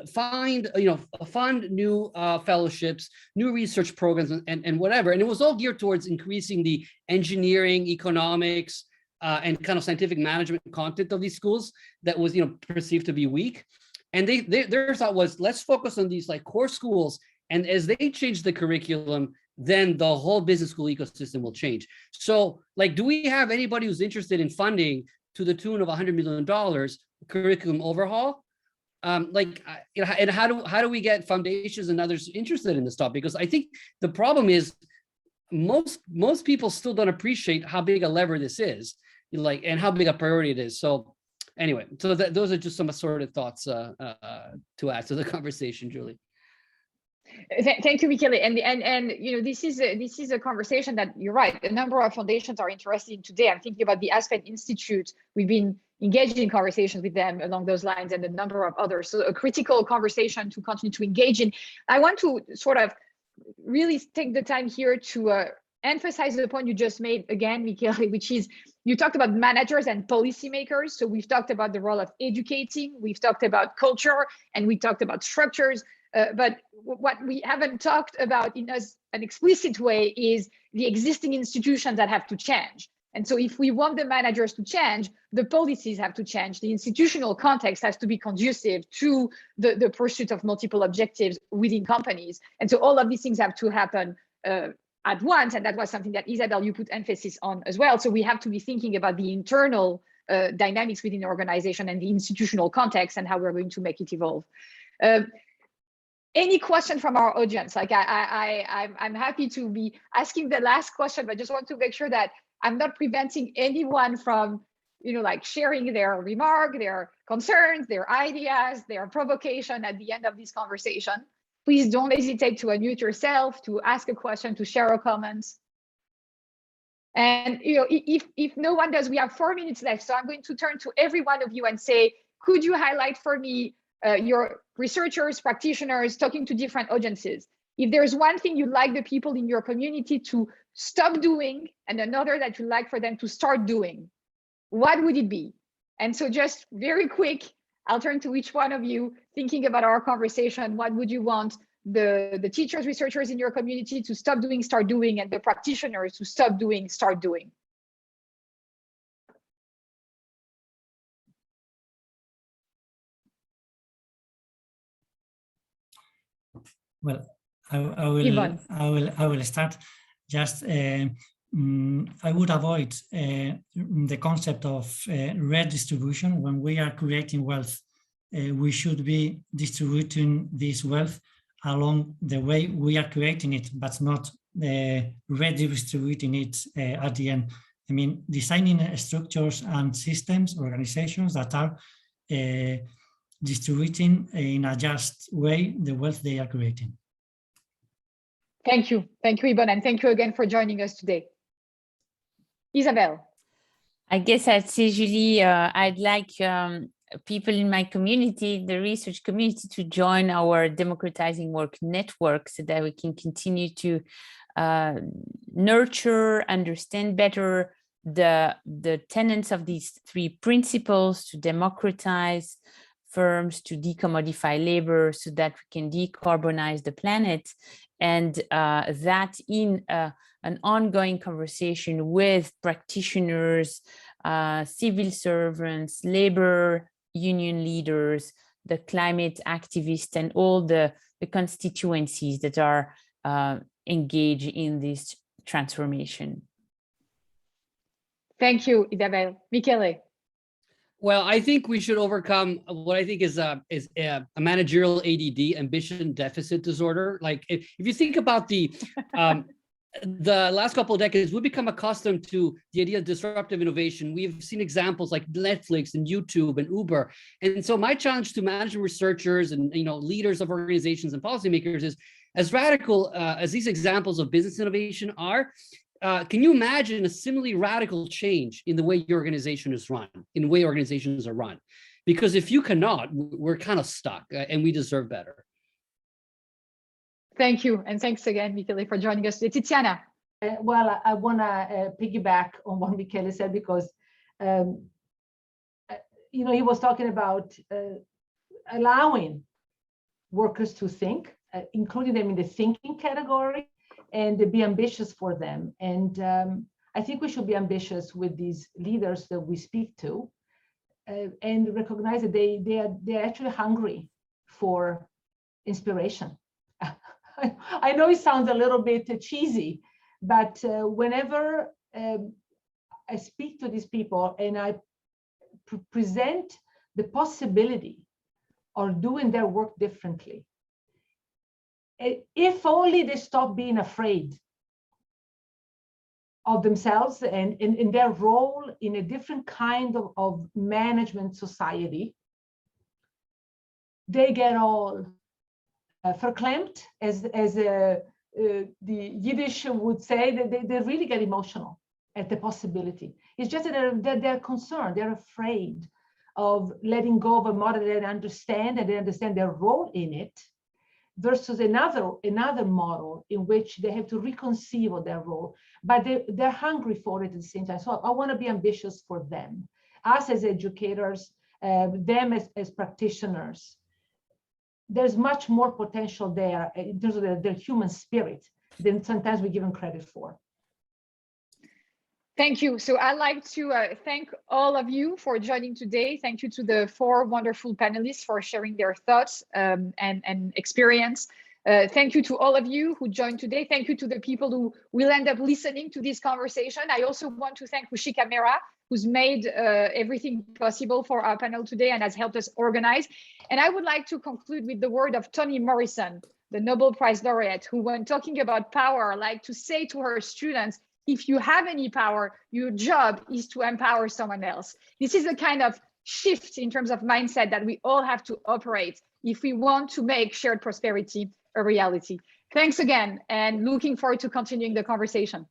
new fellowships, new research programs, and whatever. And it was all geared towards increasing the engineering, economics, and kind of scientific management content of these schools that was perceived to be weak. And their thought was, let's focus on these like core schools. And as they change the curriculum, then the whole business school ecosystem will change. So like, do we have anybody who's interested in funding to the tune of $100 million curriculum overhaul? And how do we get foundations and others interested in this topic? Because I think the problem is most people still don't appreciate how big a lever this is, and how big a priority it is. So anyway, so those are just some assorted thoughts to add to the conversation, Julie. Thank you, Mikhail. And this is a conversation that you're right. A number of foundations are interested in today. I'm thinking about the Aspen Institute. We've been engaged in conversations with them along those lines, and a number of others. So a critical conversation to continue to engage in. I want to sort of really take the time here to emphasize the point you just made again, Mikhail, which is you talked about managers and policymakers. So we've talked about the role of educating, we've talked about culture, and we talked about structures. But what we haven't talked about in an explicit way is the existing institutions that have to change. And so if we want the managers to change, the policies have to change. The institutional context has to be conducive to the pursuit of multiple objectives within companies. And so all of these things have to happen at once. And that was something that, Isabel, you put emphasis on as well. So we have to be thinking about the internal dynamics within the organization and the institutional context and how we're going to make it evolve. Any question from our audience? Like I'm happy to be asking the last question, but just want to make sure that I'm not preventing anyone from, like sharing their remark, their concerns, their ideas, their provocation at the end of this conversation. Please don't hesitate to unmute yourself, to ask a question, to share a comment. And if no one does, we have 4 minutes left. So I'm going to turn to every one of you and say, could you highlight for me your researchers, practitioners, talking to different audiences? If there's one thing you'd like the people in your community to stop doing and another that you'd like for them to start doing, what would it be? And so just very quick, I'll turn to each one of you thinking about our conversation. What would you want the teachers, researchers in your community to stop doing, start doing, and the practitioners to stop doing, start doing? Well, I will start. Just I would avoid the concept of redistribution. When we are creating wealth, we should be distributing this wealth along the way we are creating it, but not redistributing it at the end. I mean, designing structures and systems, organizations that are distributing in a just way the wealth they are creating. Thank you, Ibon, and thank you again for joining us today. Isabel. I guess I'd say, Julie, I'd like people in my community, the research community, to join our Democratizing Work network so that we can continue to nurture, understand better the tenets of these 3 principles: to democratize firms, to decommodify labor so that we can decarbonize the planet, and that in an ongoing conversation with practitioners, civil servants, labor union leaders, the climate activists, and all the constituencies that are engaged in this transformation. Thank you, Isabel. Mikhail. Well, I think we should overcome what I think is a managerial ADD, ambition deficit disorder. Like if you think about the last couple of decades, we've become accustomed to the idea of disruptive innovation. We've seen examples like Netflix and YouTube and Uber. And so my challenge to management researchers and leaders of organizations and policymakers is, as radical as these examples of business innovation are, can you imagine a similarly radical change in the way your organization is run, in the way organizations are run? Because if you cannot, we're kind of stuck and we deserve better. Thank you. And thanks again, Mikhail, for joining us today. Tiziana. Well, I want to piggyback on what Mikhail said, because, he was talking about allowing workers to think, including them in the thinking category, and to be ambitious for them. And I think we should be ambitious with these leaders that we speak to, and recognize that they're actually hungry for inspiration. I know it sounds a little bit cheesy, but whenever I speak to these people and I present the possibility of doing their work differently, if only they stop being afraid of themselves and in their role in a different kind of management society, they get all verklempt, as the Yiddish would say, that they really get emotional at the possibility. It's just that they're concerned, they're afraid of letting go of a model that they understand, and they understand their role in it. versus another model in which they have to reconceive their role, but they're hungry for it at the same time. So I want to be ambitious for them, us as educators, them as practitioners. There's much more potential there in terms of their human spirit than sometimes we give them credit for. Thank you. So I'd like to thank all of you for joining today. Thank you to the 4 wonderful panelists for sharing their thoughts and experience. Thank you to all of you who joined today. Thank you to the people who will end up listening to this conversation. I also want to thank Rushika Mehra, who's made everything possible for our panel today and has helped us organize. And I would like to conclude with the word of Toni Morrison, the Nobel Prize laureate, who, when talking about power, liked to say to her students, if you have any power, your job is to empower someone else. This is a kind of shift in terms of mindset that we all have to operate if we want to make shared prosperity a reality. Thanks again, and looking forward to continuing the conversation.